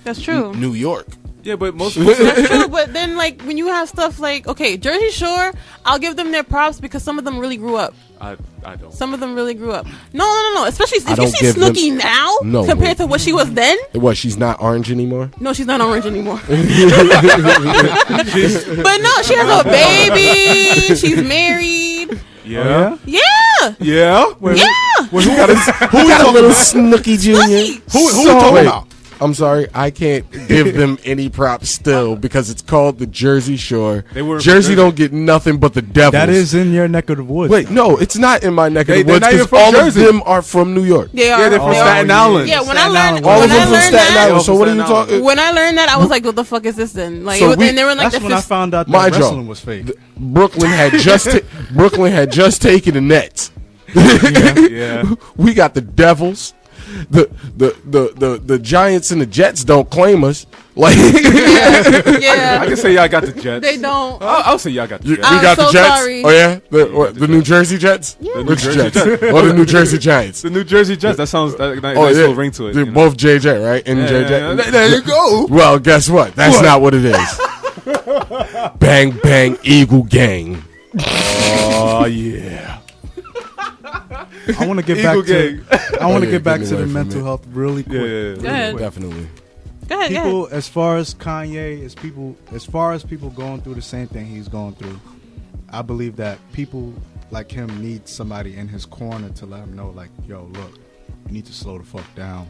Speaker 3: That's true.
Speaker 4: New York.
Speaker 2: Yeah, but most
Speaker 3: that's true. But then, like, when you have stuff like, okay, Jersey Shore, I'll give them their props because some of them really grew up.
Speaker 2: I don't.
Speaker 3: Some of them really grew up. No. Especially if you see Snooki now compared to what she was then.
Speaker 4: What? She's not orange anymore.
Speaker 3: No, she's not orange anymore. But no, she has a baby. She's married.
Speaker 2: Yeah.
Speaker 3: Yeah.
Speaker 2: Yeah.
Speaker 3: Yeah.
Speaker 4: Who got a little Snooki Jr.?
Speaker 1: Who we talking about?
Speaker 4: I'm sorry, I can't give them any props still because it's called the Jersey Shore. Jersey don't get nothing but the Devils.
Speaker 1: That is in your neck of the woods.
Speaker 4: Wait, no, it's not in my neck of the woods because all
Speaker 2: Jersey.
Speaker 4: of them are from New York.
Speaker 3: They are.
Speaker 2: Yeah, they're from Staten Island.
Speaker 3: Yeah, when I learned,
Speaker 4: all of
Speaker 3: when
Speaker 4: them
Speaker 3: I
Speaker 4: from
Speaker 3: learned
Speaker 4: Staten
Speaker 3: that,
Speaker 4: Island. So what are you talking?
Speaker 3: When I learned that, I was like, "What the fuck is this then?" Like,
Speaker 4: So
Speaker 3: and they were like,
Speaker 1: that's when I found out that wrestling was fake.
Speaker 4: Brooklyn had just taken the Nets.
Speaker 2: Yeah.
Speaker 4: We got the Devils. The Giants and the Jets don't claim us. Like,
Speaker 3: yeah,
Speaker 2: I can say y'all got the Jets.
Speaker 3: they don't.
Speaker 2: I'll say y'all got the Jets.
Speaker 4: We got
Speaker 3: so
Speaker 4: the Jets.
Speaker 3: sorry.
Speaker 4: Oh yeah, the New Jersey Jets.
Speaker 3: Yeah.
Speaker 4: Which
Speaker 2: New Jersey
Speaker 4: Jets? Or the New Jersey Giants?
Speaker 2: The New Jersey Jets. That sounds nice little ring to it.
Speaker 4: They're
Speaker 2: you know?
Speaker 4: both JJ, right? And JJ.
Speaker 2: Yeah.
Speaker 4: There you go. Well, guess what? That's not what it is. Bang bang Eagle Gang.
Speaker 2: Oh yeah.
Speaker 1: I want to get
Speaker 2: Eagle
Speaker 1: back to. I want to get back
Speaker 4: get
Speaker 1: to
Speaker 4: away
Speaker 1: the
Speaker 4: from
Speaker 1: mental
Speaker 4: it.
Speaker 1: health really quick.
Speaker 2: Yeah.
Speaker 3: Go ahead.
Speaker 4: Definitely.
Speaker 3: Go ahead.
Speaker 1: People, as far as Kanye, as far as people going through the same thing he's going through, I believe that people like him need somebody in his corner to let him know, like, yo, look, you need to slow the fuck down.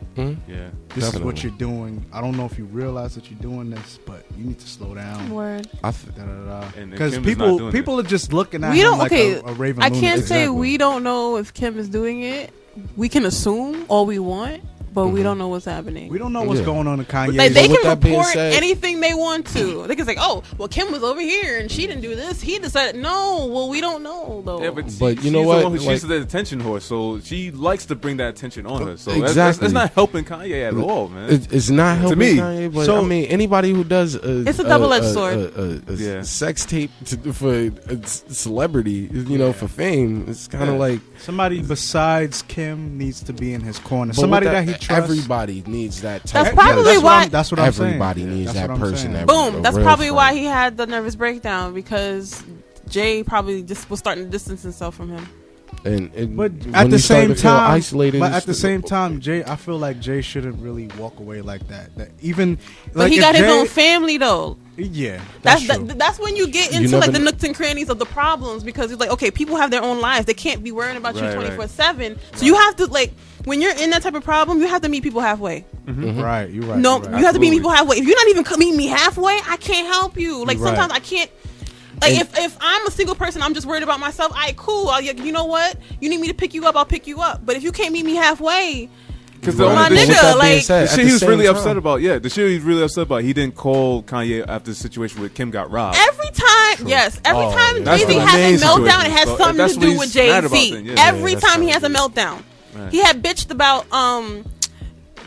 Speaker 2: Yeah.
Speaker 1: This is what you're doing. I don't know if you realize that you're doing this, but you need to slow down.
Speaker 3: Word.
Speaker 1: Because people are just looking at
Speaker 3: We
Speaker 1: him
Speaker 3: don't.
Speaker 1: like
Speaker 3: Okay,
Speaker 1: a raven
Speaker 3: I
Speaker 1: lunatic.
Speaker 3: can't say
Speaker 1: Exactly.
Speaker 3: we don't know if Kim is doing it. We can assume all we want, but we don't know what's happening.
Speaker 1: We don't know what's going on in Kanye.
Speaker 3: Like, they
Speaker 4: So with
Speaker 3: can
Speaker 4: that being
Speaker 3: report
Speaker 4: said-
Speaker 3: anything they want to. They can say, "Oh, well, Kim was over here and she didn't do this. He decided." No, well, we don't know though.
Speaker 2: Yeah, but
Speaker 4: you know
Speaker 2: she's
Speaker 4: what?
Speaker 2: The one who,
Speaker 4: Like-
Speaker 2: she's the attention horse, so she likes to bring that attention on her. So
Speaker 4: Exactly.
Speaker 2: that's not helping Kanye at all, man.
Speaker 4: It's not helping
Speaker 2: me.
Speaker 4: Kanye, but
Speaker 1: So-
Speaker 4: I mean, anybody who does
Speaker 3: It's a double-edged sword.
Speaker 2: Yeah.
Speaker 4: Sex tape for celebrity, for fame, it's kind of like
Speaker 1: Somebody besides Kim needs to be in his corner.
Speaker 4: but
Speaker 1: Somebody
Speaker 4: with
Speaker 1: that he trusts.
Speaker 4: Everybody needs that type.
Speaker 3: That's probably
Speaker 1: that's
Speaker 3: why.
Speaker 1: That's what I'm saying.
Speaker 4: Everybody needs
Speaker 1: That's
Speaker 4: that
Speaker 1: what I'm
Speaker 4: person.
Speaker 1: saying.
Speaker 3: Boom. That's
Speaker 4: real
Speaker 3: probably
Speaker 4: friend.
Speaker 3: why he had the nervous breakdown, because Jay probably just was starting to distance himself from him.
Speaker 4: And
Speaker 1: But
Speaker 4: when
Speaker 1: at the
Speaker 4: you start
Speaker 1: same
Speaker 4: to feel
Speaker 1: time,
Speaker 4: isolated.
Speaker 1: but
Speaker 4: it's-
Speaker 1: at the same time, Jay, I feel like Jay shouldn't really walk away like that. That even,
Speaker 3: But
Speaker 1: like,
Speaker 3: he
Speaker 1: if
Speaker 3: got his
Speaker 1: Jay-
Speaker 3: own family though.
Speaker 1: Yeah,
Speaker 3: That's
Speaker 1: true.
Speaker 3: that's when you get
Speaker 4: You
Speaker 3: into
Speaker 4: never
Speaker 3: like the
Speaker 4: kn-
Speaker 3: nooks and crannies of the problems, because it's like, okay, people have their own lives. They can't be worrying about you
Speaker 2: Right,
Speaker 3: 24/7. So you have to, like, when you're in that type of problem, you have to meet people halfway.
Speaker 1: Right, you're right.
Speaker 3: No,
Speaker 1: you're right.
Speaker 3: you have to meet
Speaker 2: Absolutely.
Speaker 3: people halfway. If you're not even meeting me halfway, I can't help you. Like,
Speaker 1: You're right.
Speaker 3: sometimes I can't. Like,
Speaker 4: And-
Speaker 3: if I'm a single person, I'm just worried about myself. Cool. You know what? You need me to pick you up, I'll pick you up. But if you can't meet me halfway,
Speaker 2: Because
Speaker 3: Well, my
Speaker 2: the
Speaker 3: nigga,
Speaker 4: With that being
Speaker 3: like-
Speaker 4: said,
Speaker 2: the
Speaker 4: at
Speaker 2: shit
Speaker 4: the
Speaker 2: he was
Speaker 4: same
Speaker 2: really
Speaker 4: time-
Speaker 2: upset about, the shit he was really upset about, he didn't call Kanye after the situation with Kim got robbed.
Speaker 3: every time, every time
Speaker 4: yeah.
Speaker 3: Jay-Z
Speaker 2: That's the
Speaker 3: has
Speaker 2: main
Speaker 3: a meltdown,
Speaker 2: situation.
Speaker 3: it has
Speaker 2: So if
Speaker 3: something
Speaker 2: that's
Speaker 3: to
Speaker 2: what
Speaker 3: do
Speaker 2: he's
Speaker 3: with
Speaker 2: mad about,
Speaker 3: Jay-Z.
Speaker 2: then yeah.
Speaker 3: Every
Speaker 4: that's
Speaker 3: time he
Speaker 4: right.
Speaker 3: has a meltdown.
Speaker 2: Right.
Speaker 3: He had bitched about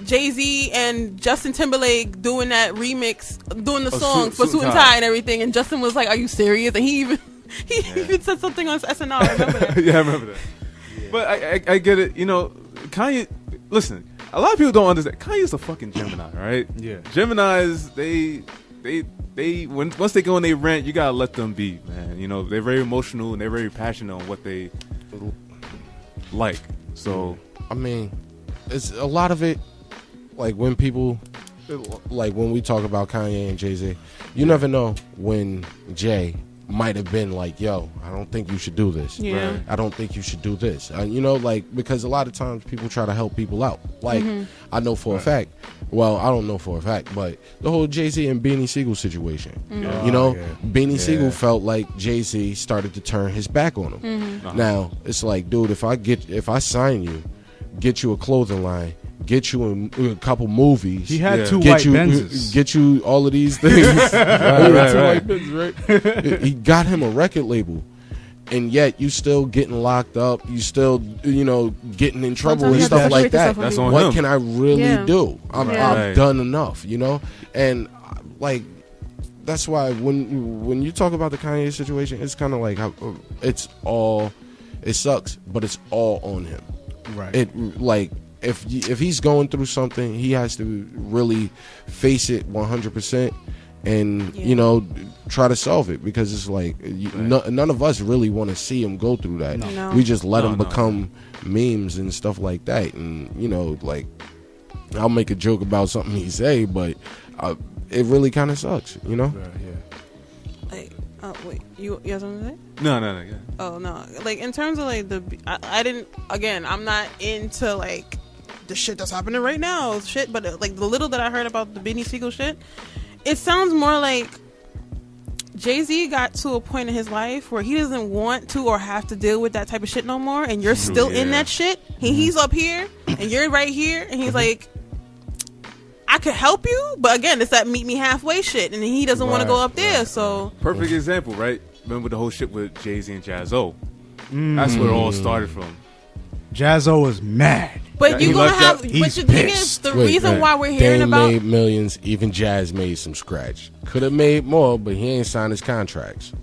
Speaker 3: Jay-Z and Justin Timberlake doing that remix, doing the song for Suit and Tie and everything, and Justin was like, "Are you serious?" And he even said something on SNL. I remember that.
Speaker 2: Yeah, I remember that. But I get it. Kanye. Listen, a lot of people don't understand. Kanye's a fucking Gemini, right?
Speaker 1: Yeah.
Speaker 2: Geminis, they once they go on they rant, you gotta let them be, man. They're very emotional and they're very passionate on what they like. So
Speaker 4: I mean, it's a lot of it. Like when people, like when we talk about Kanye and Jay-Z, you never know when Jay might have been like, "Yo, I don't think you should do this.
Speaker 3: Yeah.
Speaker 2: Right.
Speaker 4: I don't think you should do this." Because a lot of times people try to help people out. Like I know for a fact. Well, I don't know for a fact, but the whole Jay-Z and Beanie Siegel situation. Beanie Siegel felt like Jay-Z started to turn his back on him. Now it's like, dude, if I sign you, get you a clothing line, get you in a couple movies.
Speaker 1: He had
Speaker 2: Yeah.
Speaker 1: two
Speaker 4: Get
Speaker 1: white
Speaker 4: you,
Speaker 1: Benzes.
Speaker 4: get you all of these things.
Speaker 2: right.
Speaker 4: Two white Benzes, right? He got him a record label, and yet you still getting locked up. You still, getting in trouble
Speaker 3: Sometimes
Speaker 4: and
Speaker 3: you have to
Speaker 4: stuff like
Speaker 3: separate
Speaker 4: that.
Speaker 3: yourself from
Speaker 2: That's
Speaker 3: people.
Speaker 2: on
Speaker 4: What
Speaker 2: him.
Speaker 4: can I really
Speaker 3: Yeah.
Speaker 4: do? I've
Speaker 2: Right.
Speaker 4: done enough, and like that's why when you talk about the Kanye situation, it's kind of like it sucks, but it's all on him.
Speaker 1: Right.
Speaker 4: It like if he's going through something, he has to really face it 100% and try to solve it, because it's like none of us really want to see him go through that.
Speaker 3: No.
Speaker 4: We just let him
Speaker 2: No.
Speaker 4: become memes and stuff like that, and like I'll make a joke about something he say, but it really kind of sucks,
Speaker 1: Yeah.
Speaker 3: Like, oh wait, you have something to say?
Speaker 2: no, yeah.
Speaker 3: Oh no, like in terms of like I didn't. Again, I'm not into like the shit that's happening right now, shit. But like the little that I heard about the Benny Siegel shit, it sounds more like Jay-Z got to a point in his life where he doesn't want to or have to deal with that type of shit no more, and you're still in that shit. He's up here and you're right here, and he's like, I could help you, but again, it's that meet me halfway shit, and he doesn't want to go up there. So
Speaker 2: perfect example, right? Remember the whole shit with Jay-Z and Jaz-O? That's where it all started from.
Speaker 1: Jaz-O was mad.
Speaker 3: But you're gonna have. But the thing is, the reason why we're hearing about
Speaker 4: made millions. Even Jazz made some scratch. Could have made more, but he ain't signed his contracts.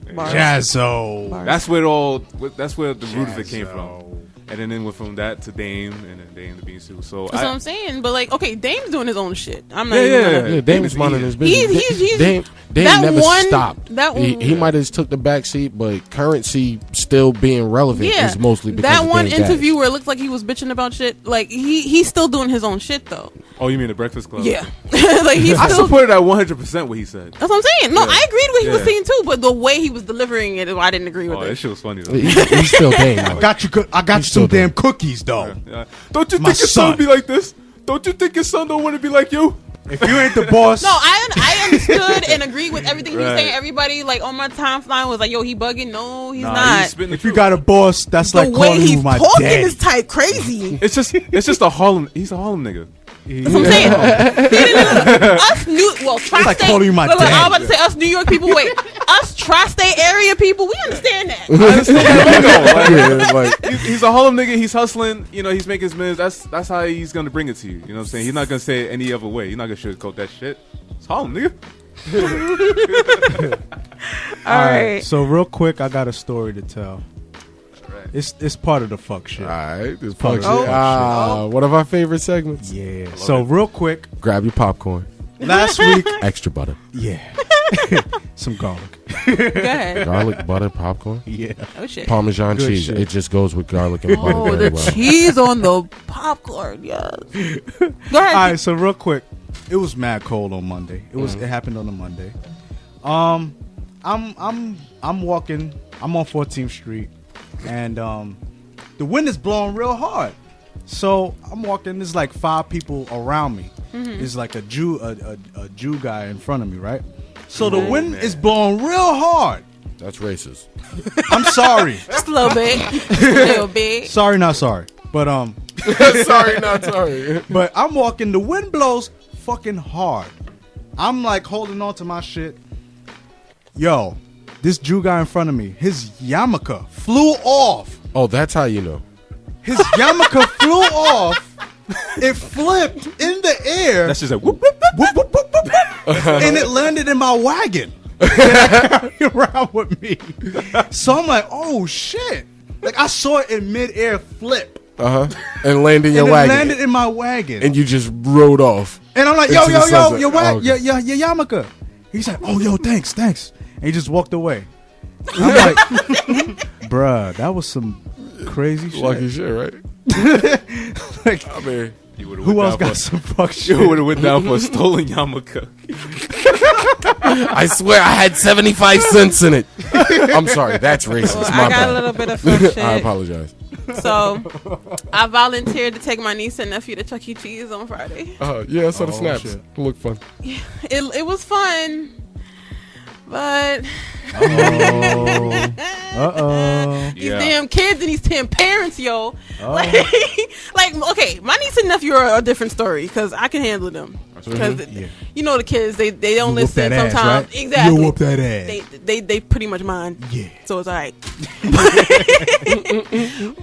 Speaker 1: Jaz-O.
Speaker 2: That's where it all. That's where the root of it came from. And then it went from that to Dame, and then Dame to being sued. So
Speaker 3: that's what I'm saying. But like, okay, Dame's doing his own shit. I'm not.
Speaker 4: Yeah, Dame's minding his business. Dame never stopped. He might have took the back seat, but currency still being relevant is mostly because
Speaker 3: that
Speaker 4: of
Speaker 3: one
Speaker 4: Dame's
Speaker 3: interview where it looked like he was bitching about shit. Like he's still doing his own shit though.
Speaker 2: Oh, you mean the Breakfast Club?
Speaker 3: Yeah. Like
Speaker 2: I supported that 100% what he said.
Speaker 3: That's what I'm saying. No, I agreed with what he was saying too, but the way he was delivering it, I didn't agree with it.
Speaker 2: That shit was funny though.
Speaker 4: He's still Dame.
Speaker 1: I got you some damn cookies though.
Speaker 2: Yeah. Don't you think your son would be like this? Don't you think your son don't want to be like you?
Speaker 1: If you ain't the boss.
Speaker 3: No, I understood and agreed with everything he was saying. Everybody like on my timeline was like, "Yo, he bugging." No, he's not.
Speaker 1: If you got a boss, that's
Speaker 3: the
Speaker 1: like calling you my dad.
Speaker 3: The way he's talking is type crazy.
Speaker 2: It's just a Harlem. He's a Harlem nigga.
Speaker 3: That's what I'm saying. Us tri-state.
Speaker 1: Like calling you my dad.
Speaker 3: I was about to say us New York people. Wait, us tri-state area people. We understand that.
Speaker 2: I understand that. He's a Harlem nigga. He's hustling. You know, he's making his millions. That's how he's gonna bring it to you. You know what I'm saying? He's not gonna say it any other way. He's not gonna sugarcoat that shit. It's Harlem nigga.
Speaker 3: All right.
Speaker 1: So real quick, I got a story to tell. It's part of the fuck shit.
Speaker 4: All right, it's part of shit. One of our favorite segments.
Speaker 1: Yeah. So real quick,
Speaker 4: grab your popcorn.
Speaker 1: Last week,
Speaker 4: extra butter.
Speaker 1: Yeah. Some garlic.
Speaker 3: Go ahead.
Speaker 4: Garlic butter popcorn.
Speaker 1: Yeah.
Speaker 3: Oh shit.
Speaker 4: Parmesan
Speaker 1: Good
Speaker 4: cheese.
Speaker 1: shit.
Speaker 4: It just goes with garlic and butter.
Speaker 3: Oh, the cheese on the popcorn. Yes. Go ahead.
Speaker 1: All right. So real quick, it was mad cold on Monday. It happened on a Monday. I'm walking. I'm on 14th Street. And the wind is blowing real hard, so I'm walking. There's like 5 people around me. There's like a Jew guy in front of me, right? So the wind is blowing real hard.
Speaker 4: That's racist.
Speaker 1: I'm sorry.
Speaker 3: Just a little bit. Just a little bit.
Speaker 1: Sorry, not sorry. But
Speaker 4: sorry, not sorry.
Speaker 1: But I'm walking. The wind blows fucking hard. I'm like holding on to my shit. Yo. This Jew guy in front of me, his yarmulke flew off.
Speaker 4: Oh, that's how you know.
Speaker 1: His yarmulke flew off. It flipped in the air.
Speaker 2: That's just like whoop, whoop, whoop, whoop, whoop, whoop, whoop.
Speaker 1: And it landed in my wagon. That I carry around with me. So I'm like, oh shit. Like I saw it in midair flip.
Speaker 4: And landed in your wagon.
Speaker 1: It landed in my wagon.
Speaker 4: And you just rode off.
Speaker 1: And I'm like, yo, your yarmulke. He's like, oh, yo, thanks. And he just walked away. And I'm like, bruh, that was some crazy shit.
Speaker 4: Lucky shit, right?
Speaker 1: Like,
Speaker 2: I mean,
Speaker 1: who else got some fuck shit?
Speaker 2: You would have went down for a stolen yarmulke.
Speaker 4: I swear I had 75 cents in it. I'm sorry, that's racist.
Speaker 3: Well, I got a little bit of fuck shit.
Speaker 4: I apologize.
Speaker 3: So, I volunteered to take my niece and nephew to Chuck E. Cheese on Friday.
Speaker 4: Yeah, I saw the snaps.
Speaker 1: Shit.
Speaker 4: It looked fun.
Speaker 3: It was fun. But
Speaker 1: These
Speaker 3: damn kids and these damn parents, yo. Like, okay, my niece and nephew are a different story because I can handle them. Because you know the kids, they don't listen sometimes. Right? Exactly.
Speaker 1: You whoop that ass.
Speaker 3: They pretty much mind.
Speaker 1: Yeah.
Speaker 3: So it's all right.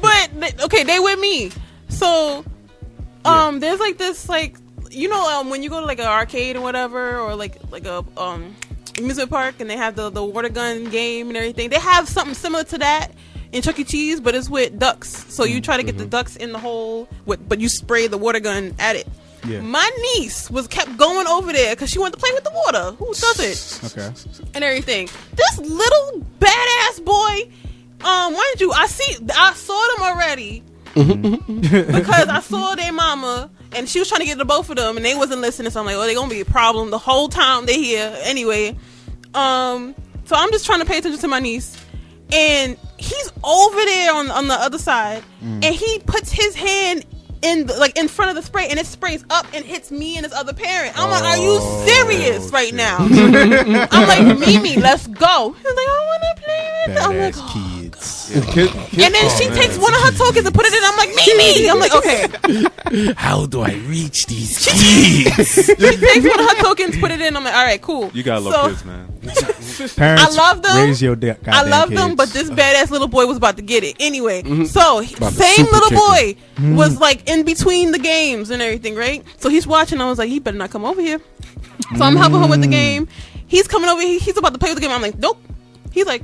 Speaker 3: But okay, they with me. So there's like this when you go to like an arcade or whatever, or like a amusement park, and they have the water gun game and everything. They have something similar to that in Chuck E. Cheese, but it's with ducks. So you try to get the ducks in the hole, but you spray the water gun at it. Yeah. My niece kept going over there because she wanted to play with the water. Who does it?
Speaker 1: Okay.
Speaker 3: And everything. This little badass boy, mind you, I saw them already because I saw their mama. And she was trying to get to both of them, and they wasn't listening. So I'm like, they're going to be a problem the whole time they here. Anyway, so I'm just trying to pay attention to my niece. And he's over there on the other side, and he puts his hand in front of the spray, and it sprays up and hits me and his other parent. I'm like, are you serious right now? I'm like, Mimi, let's go. He's like, I want to play with. I'm like,
Speaker 1: kids.
Speaker 3: And then she takes one of her tokens and put it in. I'm like, Mimi. I'm like, okay.
Speaker 4: How do I reach these kids?
Speaker 3: She takes one of her tokens, put it in. I'm like, all right, cool.
Speaker 2: You gotta love kids, man.
Speaker 1: Parents,
Speaker 3: I love them.
Speaker 1: Raise your
Speaker 3: I love
Speaker 1: kids.
Speaker 3: them, but this badass little boy was about to get it anyway. So same little boy was like in between the games and everything, right? So he's watching. I was like, he better not come over here. So I'm helping him with the game. He's coming over. He's about to play with the game. I'm like, nope. He's like,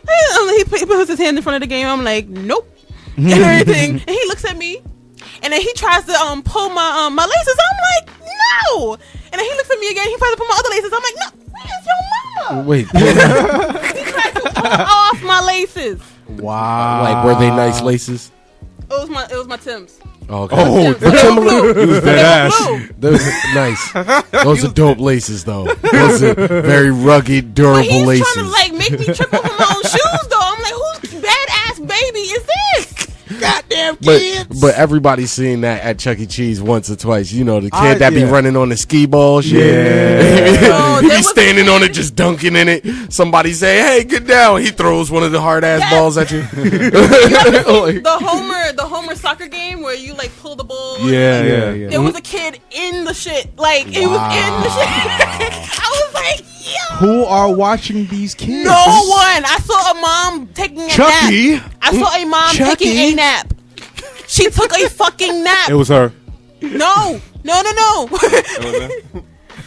Speaker 3: he puts his hand in front of the game. I'm like, nope, and everything. And he looks at me, and then he tries to pull my laces. I'm like, no. And then he looks at me again. He tries to pull my other laces. I'm like, no. Where's your mama?
Speaker 4: Wait.
Speaker 3: He tried to pull off my laces.
Speaker 1: Wow.
Speaker 4: Like, were they nice laces?
Speaker 3: It was my Timbs.
Speaker 4: Oh, okay.
Speaker 3: Oh,
Speaker 2: It was that ass.
Speaker 4: Those are nice. Those are dope laces, though. Those are very rugged, durable
Speaker 3: He's
Speaker 4: laces.
Speaker 3: trying to like make me trip over my own shoes, though. I'm like, whose badass baby is this? Goddamn kids!
Speaker 4: But everybody's seen that at Chuck E. Cheese once or twice. You know, the kid that be running on the skee ball shit.
Speaker 1: Yeah.
Speaker 4: He be standing on it, just dunking in it. Somebody say, "Hey, get down!" He throws one of the hard ass balls at you.
Speaker 3: The Homer soccer game where you like pull the ball.
Speaker 2: Yeah.
Speaker 3: There was a kid in the shit. Like it was in the shit. I was like, yo.
Speaker 1: Who are watching these kids?
Speaker 3: No one. I saw a mom taking a
Speaker 1: Chucky.
Speaker 3: nap. I saw a mom
Speaker 1: Chucky.
Speaker 3: taking a nap. She took a fucking nap.
Speaker 2: It was her.
Speaker 3: No.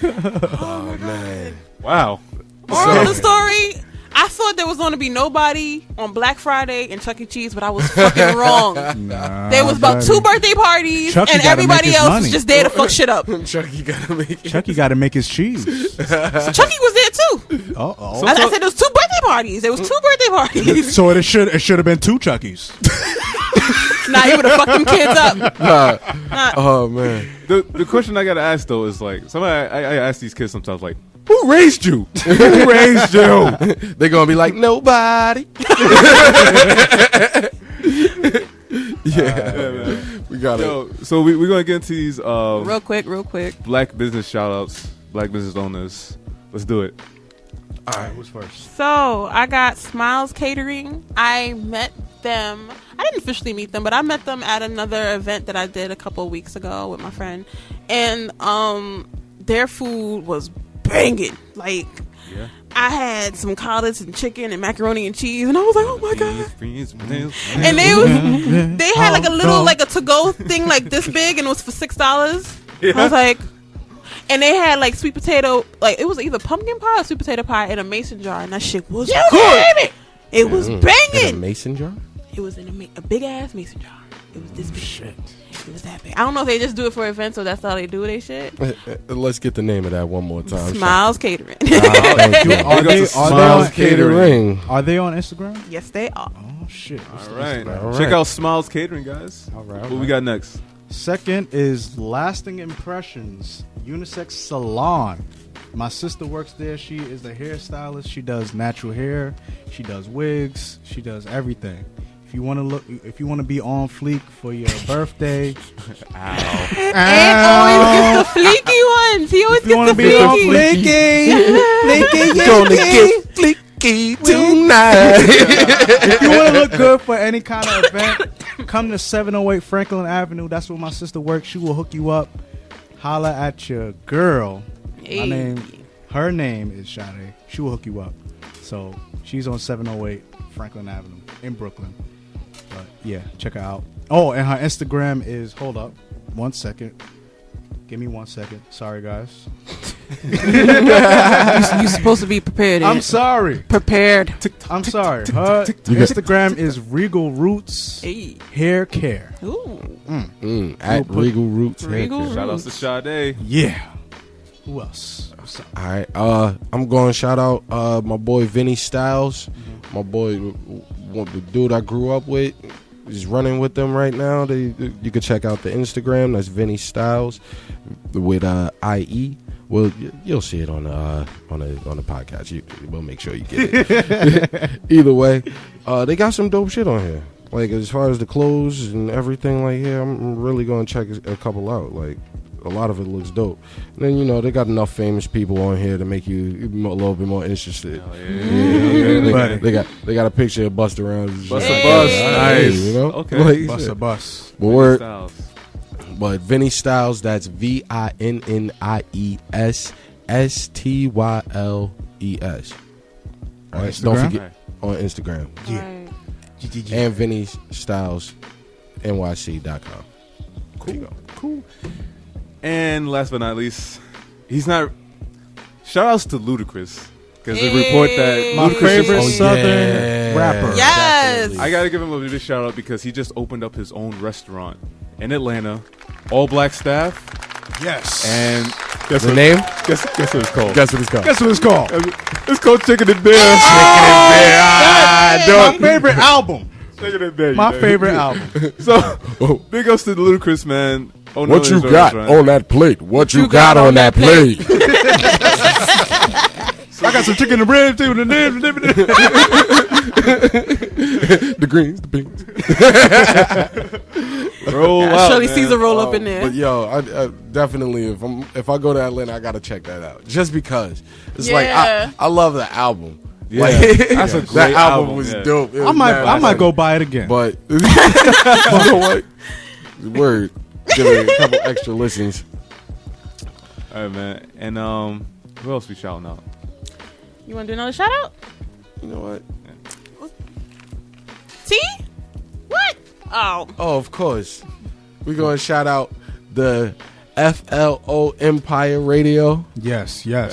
Speaker 4: Oh man!
Speaker 2: Wow.
Speaker 3: Moral of the story, I thought there was going to be nobody on Black Friday in Chuck E. Cheese, but I was fucking wrong. There was about 2 birthday parties,
Speaker 1: Chucky
Speaker 3: and
Speaker 1: gotta
Speaker 3: everybody
Speaker 1: make his
Speaker 3: else
Speaker 1: money.
Speaker 3: was just there to fuck shit up.
Speaker 4: Chucky
Speaker 1: Chucky got to make his cheese.
Speaker 3: So Chucky was there too.
Speaker 1: Uh-oh.
Speaker 3: I said there was 2 birthday parties. There was 2 birthday parties.
Speaker 1: So it should have been 2 Chuckies.
Speaker 3: Nah, you would have fucked them kids up.
Speaker 4: Oh man!
Speaker 2: The question I gotta ask though is like, somebody I ask these kids sometimes like, who raised you? Who raised you?
Speaker 4: They're gonna be like, nobody. Yeah, we got it.
Speaker 2: So we're gonna get into these
Speaker 3: Real quick.
Speaker 2: black business shout outs, black business owners. Let's do it.
Speaker 1: All right, who's first?
Speaker 3: So I got Smiles Catering. I met them. I didn't officially meet them, but I met them at another event that I did a couple of weeks ago with my friend, and their food was banging. Like, I had some collards and chicken and macaroni and cheese, and I was like, oh my god! And they had like a little like a to go thing like this big, and it was for $6. I was like. And they had like sweet potato, like it was either pumpkin pie or sweet potato pie in a mason jar, and that shit was good. It was banging.
Speaker 4: In a mason jar?
Speaker 3: It was in a big ass mason jar. It was this big. Shit. It was that big. I don't know if they just do it for events or that's how they do they shit.
Speaker 4: Let's get the name of that one more time.
Speaker 3: Smiles Catering.
Speaker 1: Are they
Speaker 4: Smiles Catering.
Speaker 1: Are they on Instagram?
Speaker 3: Yes, they are.
Speaker 1: Oh shit!
Speaker 2: All right. Check out Smiles Catering, guys.
Speaker 1: All right.
Speaker 2: What we got next?
Speaker 1: Second is Lasting Impressions Unisex Salon. My sister works there. She is the hairstylist. She does natural hair. She does wigs. She does everything. If you want to be on fleek for your birthday,
Speaker 3: And always gets the fleeky ones. He always gets the fleeky.
Speaker 4: Gonna get fleeky tonight.
Speaker 1: If you want to look good for any kind of event, come to 708 Franklin Avenue. That's where my sister works. She will hook you up. Holla at your girl.
Speaker 3: Hey.
Speaker 1: Her name is Sade. She will hook you up. So she's on 708 Franklin Avenue in Brooklyn. But yeah, check her out. Oh, and her Instagram is, hold up, 1 second. Give me 1 second. Sorry, guys.
Speaker 3: You're supposed to be prepared.
Speaker 1: I'm sorry.
Speaker 3: Prepared.
Speaker 1: I'm sorry. Her Instagram is Regal Roots Hair Care.
Speaker 3: Ooh.
Speaker 4: At Regal Roots.
Speaker 3: Regal Roots.
Speaker 2: Shout outs to Sade.
Speaker 1: Yeah. Who else? What's up?
Speaker 4: All right. I'm going to shout out my boy Vinny Styles. My boy, the dude I grew up with, is running with them right now. You can check out the Instagram. That's Vinny Styles with IE. Well, you'll see it on the podcast. We'll make sure you get it. Either way, they got some dope shit on here. Like, as far as the clothes and everything, like, yeah, I'm really going to check a couple out. Like, a lot of it looks dope. And then, you know, they got enough famous people on here to make you a little bit more interested. They got a picture of Busta Rhymes.
Speaker 2: Busta Bus, nice.
Speaker 4: You know?
Speaker 2: Okay.
Speaker 4: Like,
Speaker 1: Busta Bus.
Speaker 4: But Vinny Styles, that's VINNIESSTYLES. All right, don't forget on Instagram.
Speaker 3: Yeah.
Speaker 4: And Vinny Styles NYC.com.
Speaker 2: Cool. And last but not least, he's not. Shout outs to Ludacris because they report that
Speaker 1: my
Speaker 2: Ludacris
Speaker 1: favorite Southern rapper.
Speaker 3: Yes.
Speaker 2: I gotta give him a big shout out because he just opened up his own restaurant in Atlanta, all black staff.
Speaker 1: Yes.
Speaker 2: And guess
Speaker 4: The
Speaker 2: what,
Speaker 4: name?
Speaker 2: Guess what it's called.
Speaker 4: Guess what it's called?
Speaker 1: Guess what it's called?
Speaker 2: It's called Chicken and Beer.
Speaker 1: My favorite album.
Speaker 2: Chicken and Beer.
Speaker 1: My favorite album.
Speaker 2: So big ups to Ludacris, man. Oh, no,
Speaker 4: What you
Speaker 2: he's
Speaker 4: got
Speaker 2: restaurant.
Speaker 4: on that plate? What you got on that plate?
Speaker 1: I got some chicken and bread too.
Speaker 4: The greens, the beans.
Speaker 2: Roll out,
Speaker 3: Shirley
Speaker 2: man.
Speaker 3: Caesar roll up in there.
Speaker 4: But yo, I definitely, if I go to Atlanta, I gotta check that out. Just because it's like I love the album.
Speaker 2: Yeah,
Speaker 4: Like,
Speaker 2: that's a great
Speaker 4: that album was
Speaker 2: yeah.
Speaker 4: dope. It
Speaker 1: I
Speaker 4: was
Speaker 1: might
Speaker 4: mad
Speaker 1: go buy it again.
Speaker 4: But you know what? Word. Give it a couple extra listens.
Speaker 2: All right, man. And who else we shouting out?
Speaker 3: You want to do another shout out?
Speaker 4: You know what?
Speaker 3: T? What? Oh,
Speaker 4: of course. We're gonna shout out the FLO Empire Radio.
Speaker 1: Yes.
Speaker 2: I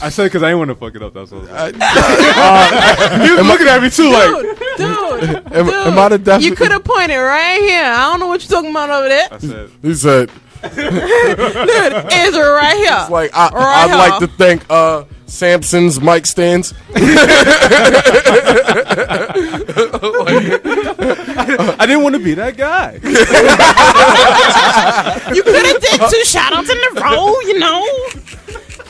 Speaker 2: said because I didn't want to fuck it up. That's what I was
Speaker 4: You looking at me too like,
Speaker 3: dude.
Speaker 4: am I the deaf?
Speaker 3: You could have pointed right here. I don't know what you're talking about over there.
Speaker 2: I said.
Speaker 4: He said,
Speaker 3: Dude, it's right here.
Speaker 4: it's like,
Speaker 3: Right
Speaker 4: I'd
Speaker 3: here.
Speaker 4: like to thank Samson's mic stands.
Speaker 2: I didn't want to be that guy.
Speaker 3: You could have did 2 shout outs in a row, you know.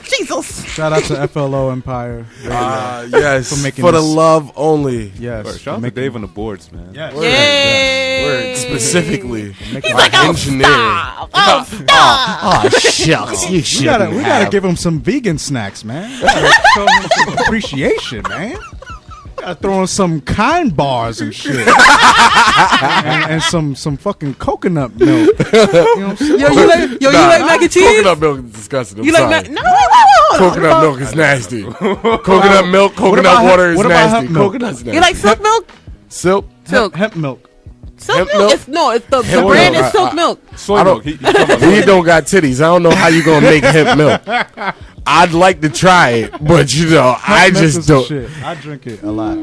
Speaker 3: Jesus.
Speaker 1: Shout out to FLO Empire.
Speaker 4: Yes,
Speaker 1: For making
Speaker 4: for the
Speaker 1: this-
Speaker 4: love only.
Speaker 1: Yes.
Speaker 2: Shout out to
Speaker 1: Making-
Speaker 2: Dave on the boards, man.
Speaker 1: Yes.
Speaker 3: Yay.
Speaker 4: Word, specifically.
Speaker 3: He's like, oh,
Speaker 4: engineer.
Speaker 3: stop. Oh, stop.
Speaker 4: Oh shucks, you
Speaker 1: We gotta give him some vegan snacks, man. We gotta show him some appreciation, man. Gotta throw in some kind bars and shit, and some fucking coconut milk. You know what I'm saying?
Speaker 3: You like mac and cheese?
Speaker 4: Coconut milk is disgusting. I'm
Speaker 3: You like
Speaker 4: sorry.
Speaker 3: mac? No, wait.
Speaker 4: Coconut milk is nasty. Coconut milk, coconut
Speaker 1: about
Speaker 4: water
Speaker 1: hemp-
Speaker 4: is
Speaker 1: what about
Speaker 4: nasty.
Speaker 1: hemp milk?
Speaker 4: Coconut's nasty.
Speaker 3: You like silk milk?
Speaker 4: silk?
Speaker 3: Silk.
Speaker 1: Hemp milk.
Speaker 3: Silk
Speaker 4: Hemp
Speaker 3: milk?
Speaker 4: milk?
Speaker 3: It's the
Speaker 4: Hemp
Speaker 3: brand
Speaker 4: milk.
Speaker 3: is silk milk.
Speaker 2: Soy
Speaker 4: I
Speaker 2: milk.
Speaker 4: don't-
Speaker 2: He talking about
Speaker 4: We don't got titties. I don't know how you gonna make hemp milk. I'd like to try it, but you know, I
Speaker 1: Hemp milk
Speaker 4: just
Speaker 1: is the
Speaker 4: don't.
Speaker 1: Shit. I drink it a lot.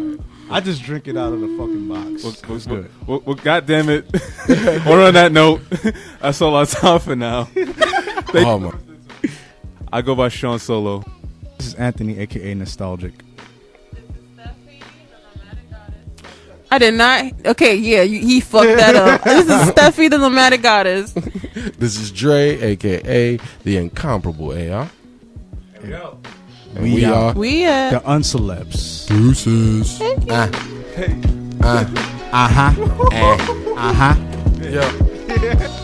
Speaker 1: I just drink it out of the fucking box. It's good.
Speaker 2: Well, God damn it. On that note, that's all our time for now.
Speaker 4: Oh my.
Speaker 2: I go by Sean Solo.
Speaker 1: This is Anthony, aka Nostalgic.
Speaker 3: I did not. Okay, yeah, he fucked that up. This is Steffi, the nomadic goddess.
Speaker 4: This is Dre, aka the incomparable AR. And we are
Speaker 3: We
Speaker 1: The Uncelebz.
Speaker 4: Deuces.
Speaker 1: Uh-huh.
Speaker 4: Yeah.